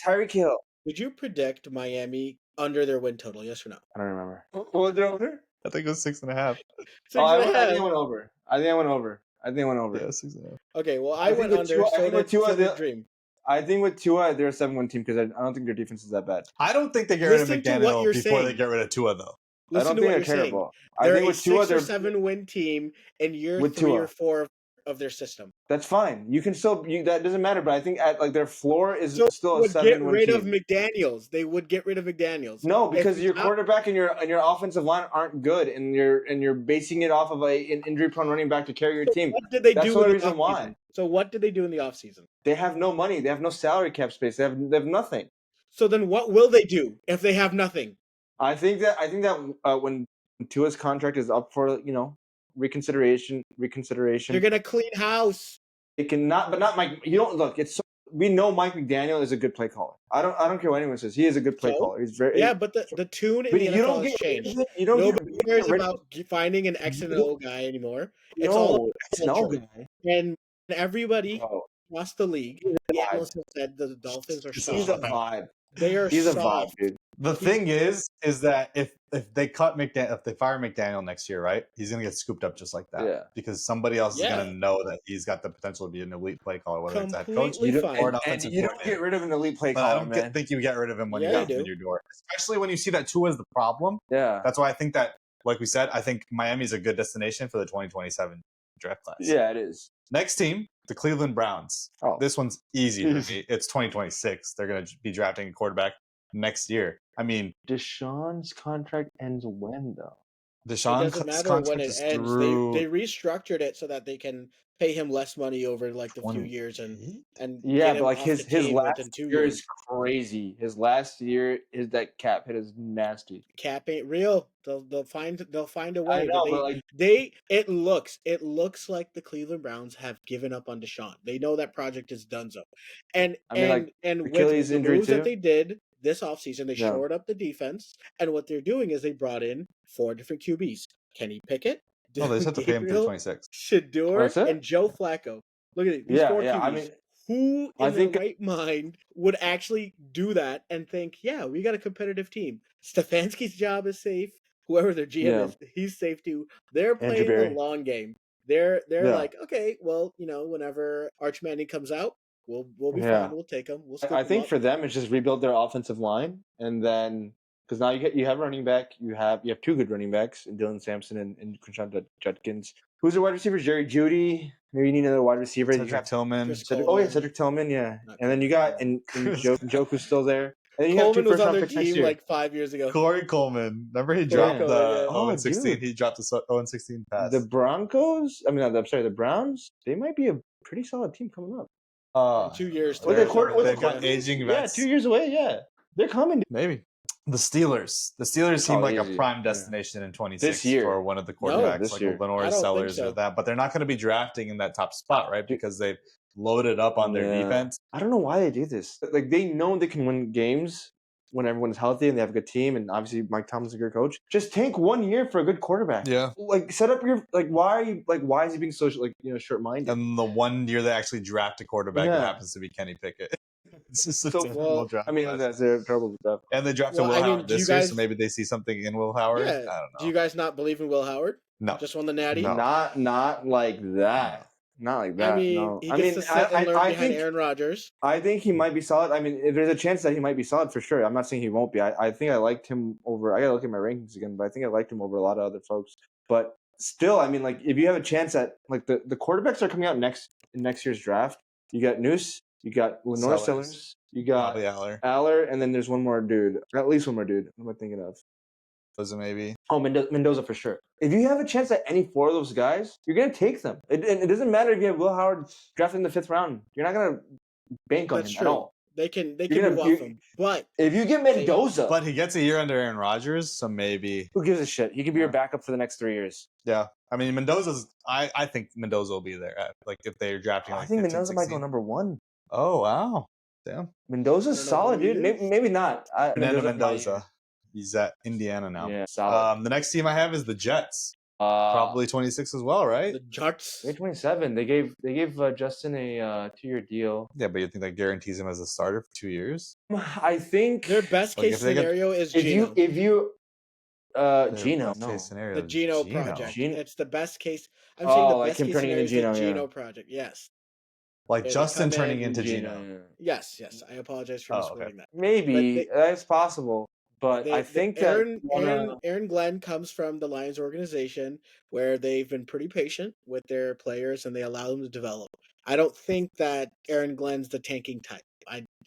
Tyreek Hill. Did you predict Miami under their win total? Yes or no? I don't remember. What was their over? I think it was 6.5. I think I went over. I think I went over. Yeah, 6.5. Okay, well, I went under. So dream. I think with Tua, they're a 7-1 team because I don't think their defense is that bad. I don't think they get rid of McDaniel before they get rid of Tua, though. Listen I don't think they're terrible. I think with Tua, they're a 7-win team in year 3 or 4 of their system. That's fine. You can still that doesn't matter. But I think their floor is still a 7-win team. Get rid of McDaniels. They would get rid of McDaniels. No, because your quarterback and your offensive line aren't good, and you're basing it off of an injury-prone running back to carry your team. What did they do? That's the reason why. So what did they do in the offseason? They have no money. They have no salary cap space. They have nothing. So then, what will they do if they have nothing? I think that when Tua's contract is up for reconsideration. They're gonna clean house. It cannot, but not Mike. You don't look. We know Mike McDaniel is a good play caller. I don't care what anyone says. He is a good play caller. He's very but the tune in the NFL has changed. Nobody cares about finding an X and O guy anymore. It's all culture. And everybody across the league, the analysts have said the Dolphins are soft. He's a vibe. They are He's soft. a vibe, dude. The thing is that if they cut McDaniel, if they fire McDaniel next year, right, he's gonna get scooped up just like that. Yeah. Because somebody else is gonna know that he's got the potential to be an elite play caller, whether it's head coach or an offensive you don't get rid of an elite play caller. I don't think you get rid of him when you knock on your door, especially when you see that Tua is the problem. Yeah. That's why I think that, like we said, I think Miami's a good destination for the 2027 draft class. Yeah, it is. Next team, the Cleveland Browns. Oh. This one's easy for me. It's 2026. They're gonna be drafting a quarterback next year. I mean, Deshaun's contract ends when, though? Deshaun's it doesn't matter when it ends. They restructured it so that they can pay him less money over like the few years and but like his last year is crazy. His last year that cap hit is nasty. Cap ain't real. They'll find a way. I know, it looks like the Cleveland Browns have given up on Deshaun. They know that project is donezo. And with the moves that they did this offseason, they shored up the defense, and what they're doing is they brought in 4 different QBs. Kenny Pickett. They just have to pay him through 26. Shador and Joe Flacco. Look at these 4 QBs. I mean, who in their right mind would actually do that and think, yeah, we got a competitive team? Stefanski's job is safe. Whoever their GM is, he's safe too. They're playing the long game. They're like, okay, well, whenever Arch Manning comes out, we'll be fine. We'll take him. I think for them, it's just rebuild their offensive line, and then because now you have running back, you have 2 good running backs, in Dylan Sampson and Quinshon Judkins. Who's the wide receiver? Jerry Jeudy. Maybe you need another wide receiver. Cedric Tillman. Cedric Tillman. Yeah, and then you got and Njoku's still there. And you Coleman was on their team like 5 years ago. Corey Coleman. Remember he dropped the 0-16. He dropped the 0-16 pass. The Broncos. The Browns. They might be a pretty solid team coming up. In 2 years, With the they're quarter- with the they've got aging vets. 2 years away. Yeah, they're coming. Maybe. The Steelers seem Oh, like a easy. prime Yeah. destination in 26 This year. for one of the No, quarterbacks, this like year. a Lenore I don't think Sellers so. or that. But they're not going to be drafting in that top spot, right? Because they've loaded up on their defense. I don't know why they do this. Like they know they can win games when everyone's healthy and they have a good team, and obviously Mike Tomlin's a good coach. Just tank 1 year for a good quarterback. Yeah. Like set up your why is he being so short minded? And the 1 year they actually draft a quarterback, it Yeah. happens to be Kenny Pickett. It's just a So, terrible draft. I mean, class. that's a terrible draft. And they drafted Well, Will I mean, Howard do you this year, guys- so maybe they see something in Will Howard. Yeah. I don't know. Do you guys not believe in Will Howard? No. Just won the Natty. No. Not like that. Not like that. I mean, no. he gets to sit and learn behind think Aaron Rodgers. I think he might be solid. I mean, there's a chance that he might be solid for sure. I'm not saying he won't be. I think I liked him over. I gotta look at my rankings again, but I think I liked him over a lot of other folks. But still, I mean, like if you have a chance at like the quarterbacks are coming out in next year's draft. You got Noose, you got Lenore Sellers, you got Bobby Aller. Aller, and then there's one more dude. At least one more dude. What am I thinking of? Was it maybe? Oh, Mendoza for sure. If you have a chance at any 4 of those guys, you're gonna take them. It doesn't matter if you have Will Howard drafted in the 5th round. You're not gonna bank on That's him true. at all. They can You're move gonna- off him. But If you get Mendoza, But he gets a year under Aaron Rodgers, so maybe. who gives a shit? He can be your backup for the next 3 years. Yeah. I mean, Mendoza's. I think Mendoza will be there. Like if they're drafting. I Like think 15, Mendoza might go 16. number 1. Oh wow! Damn. Mendoza's I don't know solid, who he dude. is. Maybe not. Fernando Mendoza. Mendoza. He's at Indiana now. Yeah, solid. The next team I have is the Jets. Probably Probably 26 as well, right? the Jets. 27. They gave Justin a 2-year deal. Yeah, but you think that guarantees him as a starter for 2 years? I think Their best Like, case if they get- scenario is if Gino. you Their Gino. best No. case scenario The is Gino project. Gino. It's the best case. I'm Oh, saying the like best him case turning scenario into is the Gino, yeah. Gino project. Yes. Like They Justin come in turning into Gino. Yeah. Yes. I apologize for Oh, misquoting okay. that. Maybe But that's possible, but I think that Aaron Glenn comes from the Lions organization where they've been pretty patient with their players and they allow them to develop. I don't think that Aaron Glenn's the tanking type.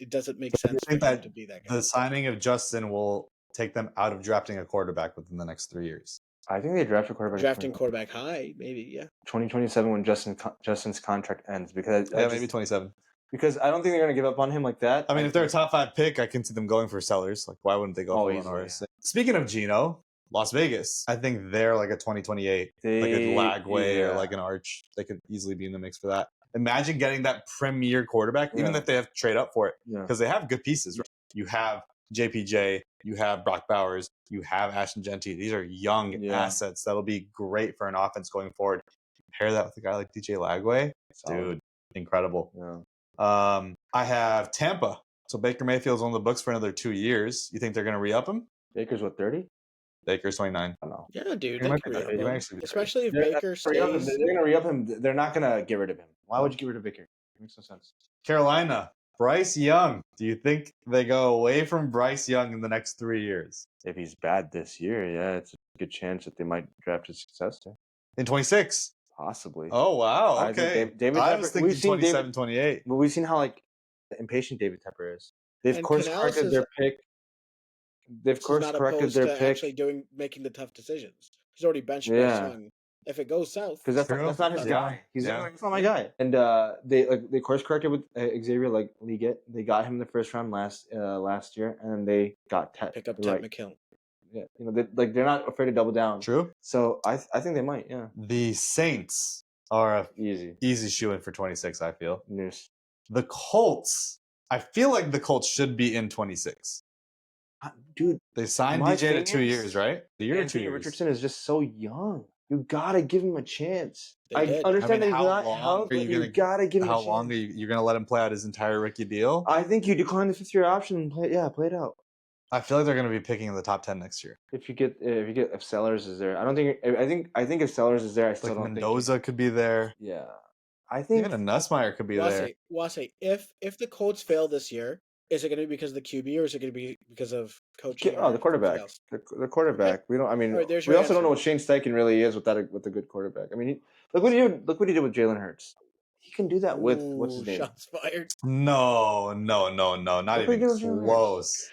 It doesn't make sense for him think that to be that guy. The signing of Justin will take them out of drafting a quarterback within the next 3 years. I think they draft a quarterback. Drafting quarterback high, maybe, yeah. 2027 when Justin's contract ends because Maybe 27. because I don't think they're gonna give up on him like that. I mean, if they're a top 5 pick, I can see them going for sellers. Like, why wouldn't they go Oh, for easily, one? Speaking of Gino, Las Vegas, I think they're like a 2028, like a Lagway or like an Arch. They could easily be in the mix for that. Imagine getting that premier quarterback, even Yeah. if they have to trade up for it, Yeah. because they have good pieces. Right? You have JPJ, you have Brock Bowers, you have Ashton Genty. These are young assets that'll be great for an offense going forward. Pair that with a guy like DJ Lagway, dude, incredible. Yeah. I have Tampa. So Baker Mayfield's on the books for another 2 years. You think they're going to re-up him? Baker's what 30? Baker's 29. I don't know. Yeah, dude. He They might can be re-up that- he him. might actually be Especially if They're- Baker They're gonna stays. re-up him. They're not gonna get rid of him. Why would you get rid of Baker? It makes no sense. Carolina, Bryce Young. Do you think they go away from Bryce Young in the next 3 years? If he's bad this year, yeah, it's a good chance that they might draft his successor. In 26? Possibly. Oh, wow. I think Okay. David I Tepper- was thinking we've seen 27, 28. But we've seen how impatient David Tepper is. They've And course Canales corrected is- their pick. They've He's course not corrected opposed their to pick actually making the tough decisions. He's already benched Bryce Yeah. Young. If it goes south, because that's True. not his Yeah. guy. He's Yeah. like, it's not my guy. And they course corrected with Xavier Leggett. They got him in the first round last year, and they got Ted. pick up right. Ted McKill. Yeah, they're not afraid to double down. True. So I think they might. Yeah, The Saints are a easy. easy shoe-in for 26, I feel. Yes. The Colts, I feel like the Colts should be in 26. Dude, They signed My DJ to thing 2 is- years, right? The year or 2 Anthony years. Richardson is just so young. You gotta give him a chance. They I did. understand I mean, that he's how not long healthy. are you You gonna- gotta give him a How chance. long are you going to let him play out his entire rookie deal? I think you decline the 5th-year option and play it out. I feel like they're going to be picking in the top 10 next year. If Sellers is there, I think if Sellers is there, I still Like don't Mendoza could be there. think. Yeah, I think Even a Nussmeier could be there. Wasé, if the Colts fail this year, is it going to be because of the QB or is it going to be because of coaching? the or something quarterback. else? The quarterback. We don't. I mean, All right, there's we your also don't know answer. what Shane Steichen really is with a good quarterback. I mean, look what he did with Jalen Hurts. He can do that with what's his Ooh, name? Shots fired. No. Not Look even what he did with Jalen close.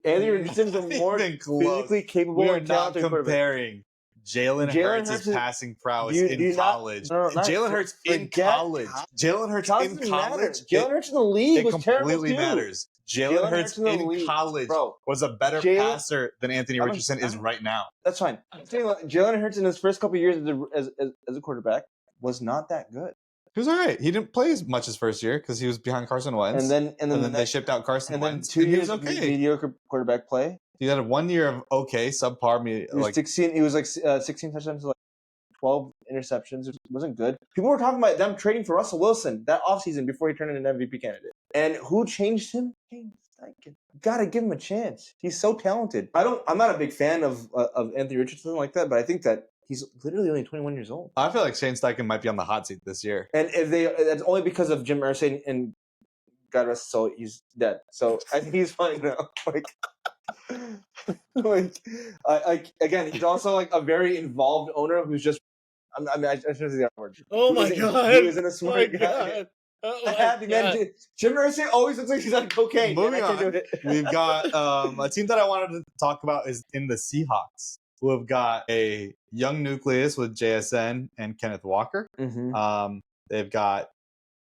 Anthony Richardson's a Not more even close. physically capable We are and not talented quarterback. comparing Jalen Hurts is passing prowess in college. Jalen Hurts in college. Jalen Hurts in college. Jalen Hurts in the league It was terrible completely too. matters. Jalen Hurts in college was a better passer than Anthony Richardson is right now. That's fine. I'm saying Jalen Hurts in his first couple of years as a quarterback was not that good. He was all right. He didn't play as much his first year because he was behind Carson Wentz. And then they shipped out Carson Wentz. And then 2 years of mediocre quarterback play. He had 1 year of okay, subpar. He was 16. He was 16 touchdowns, 12 interceptions. It wasn't good. People were talking about them trading for Russell Wilson that offseason before he turned into an MVP candidate. And who changed him? James Steichen. Gotta give him a chance. He's so talented. I'm not a big fan of Anthony Richardson like that, but I think that he's literally only 21 years old. I feel like Shane Steichen might be on the hot seat this year. And that's only because of Jim Irsay and God rest his soul, he's dead. So I think he's fine now. Again, he's also a very involved owner who's just. I shouldn't say that word. Oh my god! He was in a smart guy. Jim Irsay always looks like he's on cocaine. Moving on, we've got a team that I wanted to talk about is in the Seahawks, who have got a young nucleus with JSN and Kenneth Walker. Mm-hmm. They've got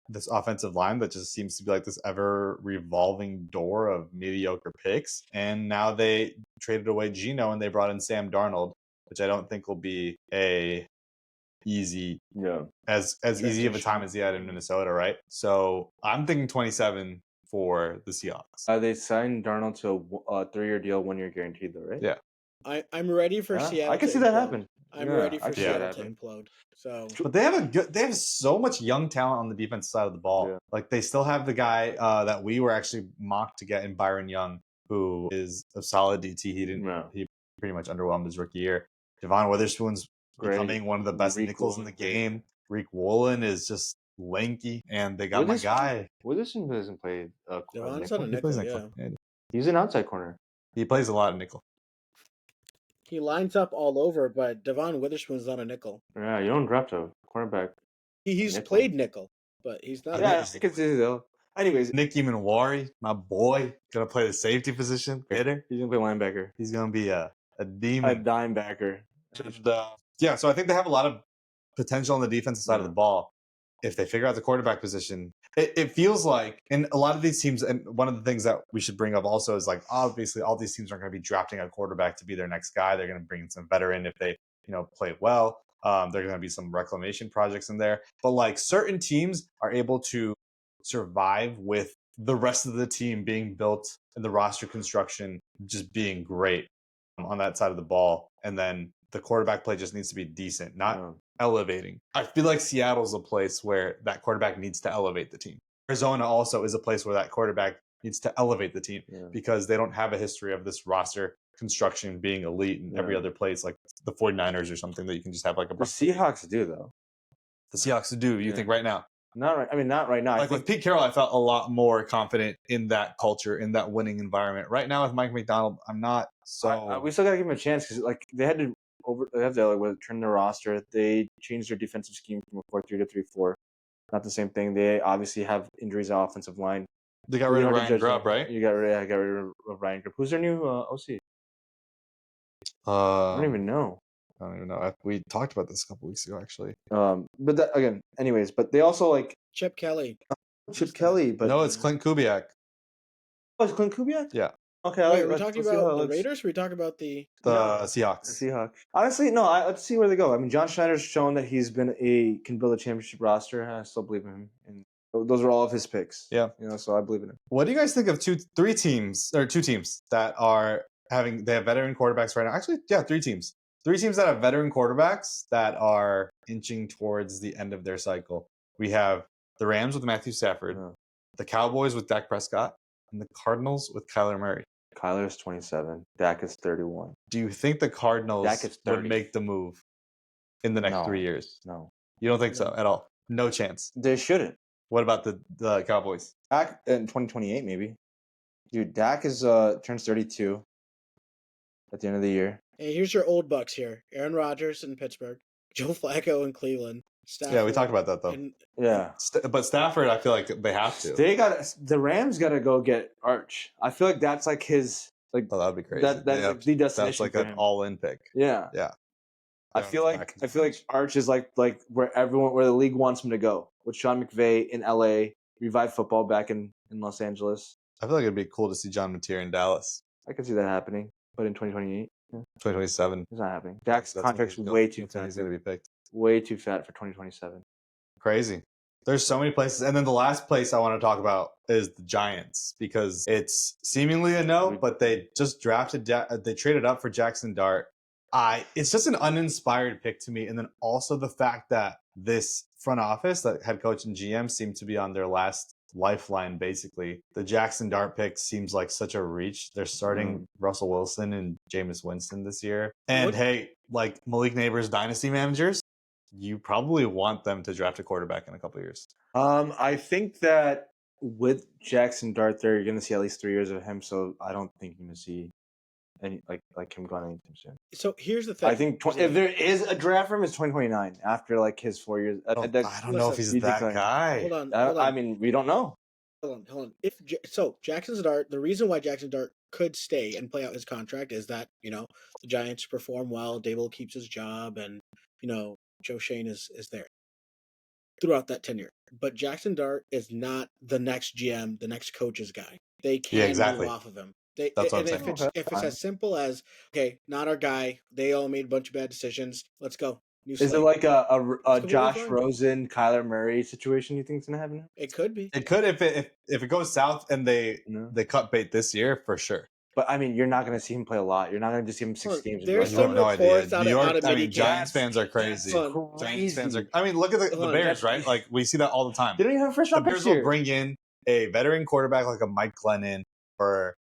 this offensive line that just seems to be like this ever revolving door of mediocre picks. And now they traded away Geno and they brought in Sam Darnold, which I don't think will be as easy of a time as he had in Minnesota, right? So I'm thinking 27 for the Seahawks. They signed Darnold to a 3-year deal, 1-year guaranteed, though, right? Yeah. I'm ready for Seattle. I can see that happen. I'm ready for Seattle to implode. So, but they have so much young talent on the defensive side of the ball. Yeah. Like they still have the guy that we were actually mocked to get in Byron Young, who is a solid DT. He pretty much underwhelmed his rookie year. Devon Witherspoon's becoming one of the best nickels in the game. Reek Woolen is just lanky, and they got my guy. Witherspoon doesn't play Devon's on a nickel. He's an outside corner. He plays a lot of nickel. He lines up all over, but Devon Witherspoon's not a nickel. Yeah, you don't draft a cornerback. He's played nickel, but he's not. Yeah, I can see though. Anyways, Nicky Manwari, my boy, gonna play the safety position. Hitter. He's gonna play linebacker. He's gonna be a demon. A dimebacker. And, so I think they have a lot of potential on the defensive side of the ball. If they figure out the quarterback position, it feels like, and a lot of these teams, and one of the things that we should bring up also is obviously all these teams aren't going to be drafting a quarterback to be their next guy. They're going to bring in some veteran if they, play well. There are going to be some reclamation projects in there. But certain teams are able to survive with the rest of the team being built and the roster construction just being great on that side of the ball. And then the quarterback play just needs to be decent, not elevating. I feel like Seattle's a place where that quarterback needs to elevate the team. Arizona also is a place where that quarterback needs to elevate the team because they don't have a history of this roster construction being elite in every other place, like the 49ers or something that you can just have like a... The Seahawks do, though. The Seahawks do, you think right now? Not right. I mean, not right now. With Pete Carroll, I felt a lot more confident in that culture, in that winning environment. Right now with Mike McDonald, I'm not so... we still got to give him a chance because they had to turn their roster. They changed their defensive scheme from a 4-3 to 3-4. Not the same thing. They obviously have injuries on offensive line. They got rid of Ryan Grubb, right? You got rid of Ryan Grubb. Who's their new OC? I don't even know. We talked about this a couple weeks ago, actually. But they also Chip Kelly. But no, it's Clint Kubiak. Oh, it's Clint Kubiak? Yeah. Okay. Wait, are we talking about the Raiders? Or are we talking about the Seahawks? The Seahawks. Honestly, no. Let's see where they go. I mean, John Schneider's shown that he's can build a championship roster. I still believe in him, and those are all of his picks. Yeah. So I believe in him. What do you guys think of two teams that are they have veteran quarterbacks right now? Actually, yeah, 3 teams. 3 teams that have veteran quarterbacks that are inching towards the end of their cycle. We have the Rams with Matthew Stafford, the Cowboys with Dak Prescott, and the Cardinals with Kyler Murray. Kyler's 27. Dak is 31. Do you think the Cardinals would make the move in the next 3 years? No. You don't think so at all? No chance. They shouldn't. What about the Cowboys? Dak in 2028, maybe. Dude, Dak turns 32 at the end of the year. Hey, here's your old Bucks here. Aaron Rodgers in Pittsburgh. Joe Flacco in Cleveland. Stafford, yeah, we talked about that, though. But Stafford, I feel like they have to. The Rams got to go get Arch. I feel like that's his... that would be crazy. That's the destination. That's like an all-in pick. Yeah. Yeah. I feel like Arch is like where the league wants him to go with Sean McVay in LA, revive football back in Los Angeles. I feel like it'd be cool to see John Mateer in Dallas. I could see that happening, but in 2028, 2027. It's not happening. Dak's contract's when way too that's when fat. he's going to be picked. Way too fat for 2027. Crazy. There's so many places. And then the last place I want to talk about is the Giants because it's seemingly a no, but they just they traded up for Jackson Dart. It's just an uninspired pick to me. And then also the fact that this front office, that head coach and GM, seem to be on their last lifeline, basically. The Jackson Dart pick seems like such a reach. They're starting Russell Wilson and Jameis Winston this year. And hey, like Malik Neighbors dynasty managers, you probably want them to draft a quarterback in a couple of years. I think that with Jackson Dart there, you're going to see at least 3 years of him. So I don't think you're going to see any like him going anytime soon. So here's the thing. I think if there is a draft for him, it's 2029 after like his 4 years. I don't know if he's that guy. Hold on. I mean, we don't know. Hold on. Jackson Dart, the reason why Jackson Dart could stay and play out his contract is that, the Giants perform well, Dable keeps his job, and, Joe Shane is there throughout that tenure. But Jackson Dart is not the next GM, the next coach's guy. They can move off of him. That's what I'm saying. If it's as simple as, okay, not our guy, they all made a bunch of bad decisions, let's go. Is it like a Josh Rosen, Kyler Murray situation you think is going to happen? It could be. It could if it goes south and they cut bait this year, for sure. But I mean, you're not going to see him play a lot. You're not going to just see him 6 games. There's some reports out of Giants fans are crazy. Giants fans are. I mean, look at the Bears, right? Like we see that all the time. They don't even have a first round pick. The Bears will bring in a veteran quarterback like a Mike Glennon, or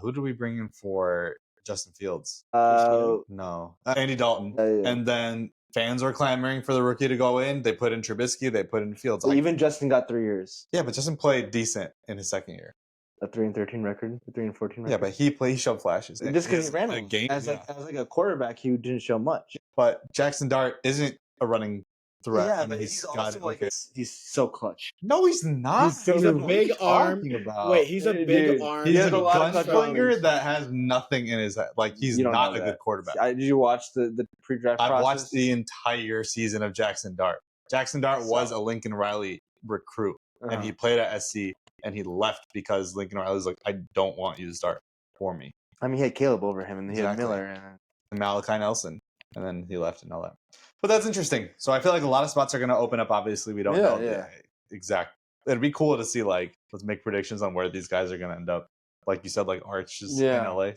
who do we bring in for Justin Fields? No, Andy Dalton, and then fans were clamoring for the rookie to go in. They put in Trubisky. They put in Fields. Even Justin got 3 years. Yeah, but Justin played decent in his second year. A 3-13 record, a 3-14 record. Yeah, but he showed flashes. Just because he ran a game as like a quarterback, he didn't show much. But Jackson Dart isn't a running threat. Yeah, but he's also he's so clutch. No, he's not. He's a big arm. Wait, he's a big arm. He's a gunslinger that has nothing in his head. Like he's not a good quarterback. Did you watch the pre-draft process? I've watched the entire season of Jackson Dart. Jackson Dart was a Lincoln Riley recruit, and he played at SC. And he left because Lincoln Riley was like, I don't want you to start for me. I mean, he had Caleb over him, and he had Miller and Malachi Nelson, and then he left and all that. But that's interesting. So I feel like a lot of spots are going to open up. Obviously, we don't know the exact. It'd be cool to see, like, let's make predictions on where these guys are going to end up. Like you said, like Arch is in LA.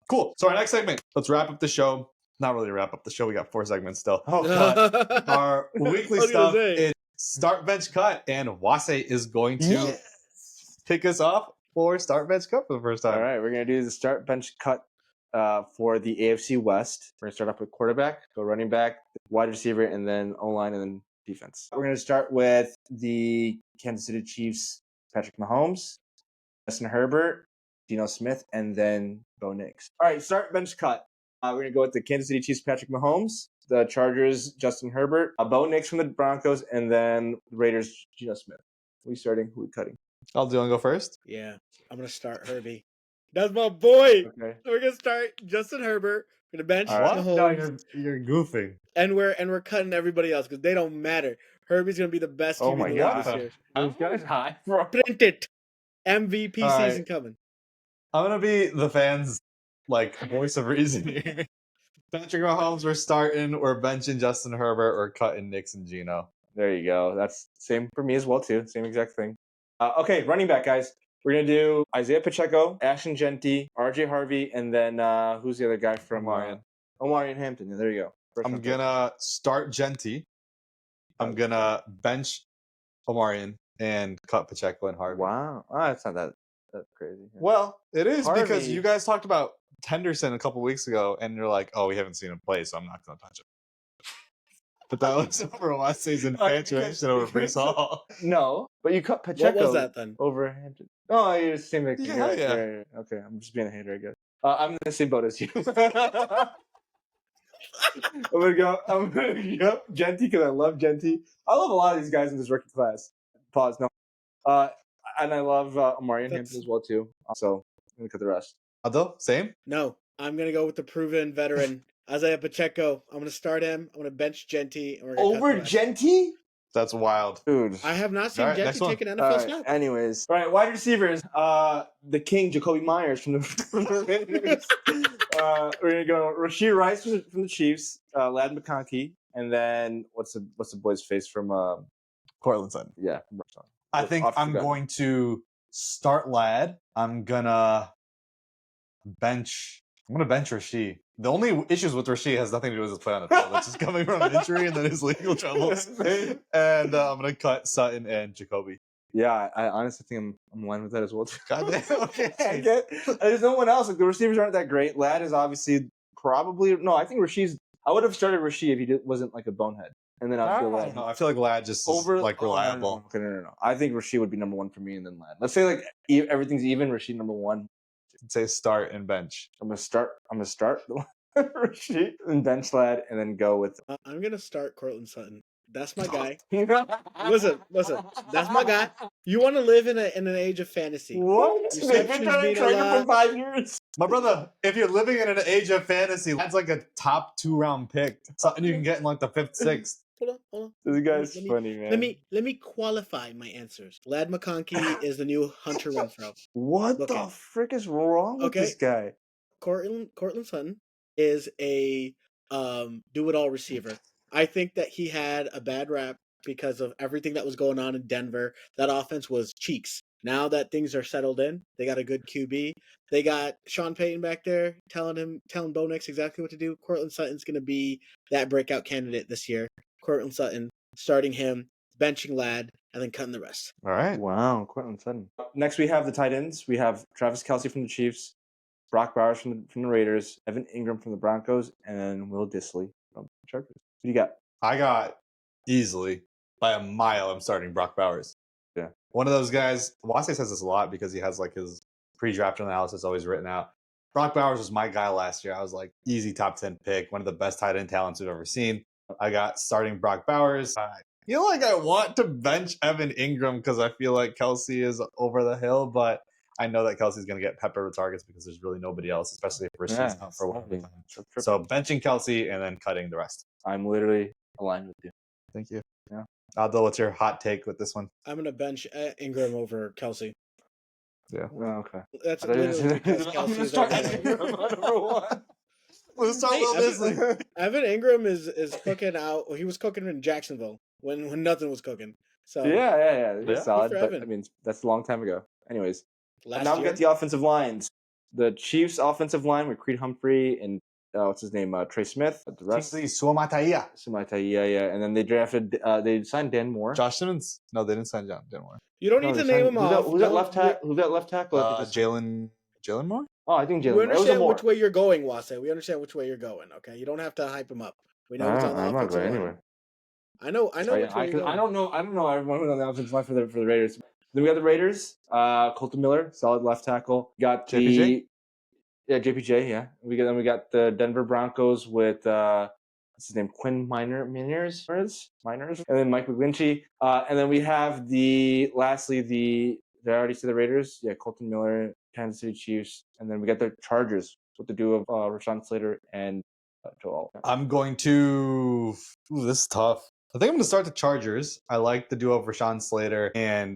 Cool. So our next segment, let's wrap up the show. Not really wrap up the show. We got 4 segments still. But our weekly stuff is Start Bench Cut, and Wasé is going to kick us off for Start Bench Cut for the first time. All right, we're going to do the Start Bench Cut for the AFC West. We're going to start off with quarterback, go running back, wide receiver, and then O-line, and then defense. We're going to start with the Kansas City Chiefs, Patrick Mahomes, Justin Herbert, Geno Smith, and then Bo Nix. All right, Start Bench Cut. We're going to go with the Kansas City Chiefs, Patrick Mahomes, the Chargers, Justin Herbert, Bo Nix from the Broncos, and then the Raiders, Geno Smith. Who are we starting? Who are we cutting? I'll do and go first. Yeah, I'm gonna start Herbie. That's my boy. Okay. We're gonna start Justin Herbert. We're gonna bench Mahomes. No, you're goofing. And we're cutting everybody else because they don't matter. Herbie's gonna be the best QB in the league this year. This guy's high, bro. Print it. MVP season coming. I'm gonna be the fans' voice of reason here. Patrick Mahomes, we're starting. We're benching Justin Herbert. We're cutting Nix and Geno. There you go. That's same for me as well too. Same exact thing. Okay, running back, guys. We're going to do Isaiah Pacheco, Ashton Genty, RJ Harvey, and then who's the other guy from Omarion Hampton. Yeah, there you go. I'm going to start Genty. I'm going to bench Omarion and cut Pacheco and Harvey. Wow. That's not that crazy. Yeah. Well, it is because you guys talked about Henderson a couple weeks ago, and you're like, oh, we haven't seen him play, so I'm not going to touch him. But that was over last season. Infatuation over Brees Hall. No, but you cut Pacheco. What was that then? Over Hampton. Oh, you're the same. Yeah. Okay, I'm just being a hater, I guess. I'm in the same boat as you. I'm gonna go Genty because I love Genty. I love a lot of these guys in this rookie class. Pause. No. And I love Omarion Hampton as well too. So I'm gonna cut the rest. Adil, same? No, I'm gonna go with the proven veteran Isaiah Pacheco. I'm going to start him. I'm going to bench Genty. And we're gonna cut the Over rest. Genty? That's wild. Dude. I have not seen All right, Genty next one. take an All NFL right, snap. anyways. All right, wide receivers. The King, Jacoby Myers from the Raiders. We're going to go Rashee Rice from the Chiefs, Lad McConkey, and then what's the boy's face from Cortland Sutton. yeah. I think I'm going to start Lad. I'm gonna bench Rashee. The only issues with Rashee has nothing to do with his play on the field. It's just coming from an injury and then his legal troubles. And I'm gonna cut Sutton and Jacoby. Yeah, I honestly think I'm aligned with that as well. God damn. Okay. There's no one else. Like the receivers aren't that great. Lad is obviously probably no. I think Rashee's. I would have started Rashee if he wasn't like a bonehead, and then I'd feel I don't know. I feel like Lad just is reliable. No. I think Rashee would be number one for me, and then Lad. Let's say like everything's even. Rashee number one. Say start and bench. I'm gonna start Rashee and bench Lad, and then go with. I'm going to start Cortland Sutton. That's my guy. Listen. That's my guy. You want to live in an age of fantasy. What? They've been trying to trade him for 5 years. My brother, if you're living in an age of fantasy, that's like a top 2-round pick. Something you can get in like the 5th, 6th. Hold on. This guy's funny, man. Let me qualify my answers. Lad McConkey is the new Hunter Renfro. What the frick is wrong with this guy? Cortland Sutton is a do-it-all receiver. I think that he had a bad rap because of everything that was going on in Denver. That offense was cheeks. Now that things are settled in, they got a good QB. They got Sean Payton back there telling Bo Nix exactly what to do. Cortland Sutton's going to be that breakout candidate this year. Cortland Sutton, starting him, benching Lad, and then cutting the rest. All right. Wow, Cortland Sutton. Next, we have the tight ends. We have Travis Kelce from the Chiefs, Brock Bowers from the Raiders, Evan Ingram from the Broncos, and then Will Dissly from the Chargers. What do you got? I got easily by a mile. I'm starting Brock Bowers. Yeah. One of those guys. Wasé says this a lot because he has like his pre-draft analysis always written out. Brock Bowers was my guy last year. I was like easy top 10 pick, one of the best tight end talents we've ever seen. I got starting Brock Bowers. I feel like I want to bench Evan Ingram because I feel like Kelce is over the hill, but I know that Kelsey's going to get peppered with targets because there's really nobody else, especially if Rasheed's out for one. So benching Kelce and then cutting the rest. I'm literally aligned with you. Thank you. Yeah. Adil, what's your hot take with this one? I'm going to bench Ingram over Kelsey. Yeah. Oh, okay. That's literally because I'm Kelsey's gonna start over Ingram number one. Let's start Will Dissly. Evan Ingram is cooking out. He was cooking in Jacksonville when nothing was cooking. So Yeah. He's solid, for but Evan. I mean that's a long time ago. Anyways, last now we year, got the offensive lines. The Chiefs' offensive line with Creed Humphrey and what's his name, Trey Smith. The rest, Suamataia. yeah, and then they drafted. They signed Dan Moore. Josh Simmons? No, they didn't sign John. Didn't worry. you don't need to name him off. Who's that left tackle? Who's that left tackle? Jalen Moore? Oh, I think We Jalen. understand which way you're going, Wasé. We understand which way you're going. Okay, you don't have to hype him up. We know it's on the I'm not offensive going line. anywhere. I know. Which way you're going. I don't know everyone who's on the offensive line for the Raiders. Then we got the Raiders. Colton Miller, solid left tackle. Got JPJ? JPJ. Yeah. We got the Denver Broncos with what's his name, Quinn Miners, and then Mike McGlinchey. And then we have did I already say the Raiders? Yeah, Colton Miller, Kansas City Chiefs, and then we got the Chargers with the duo of Rashawn Slater and Joel. I'm going to. Ooh, this is tough. I think I'm going to start the Chargers. I like the duo of Rashawn Slater and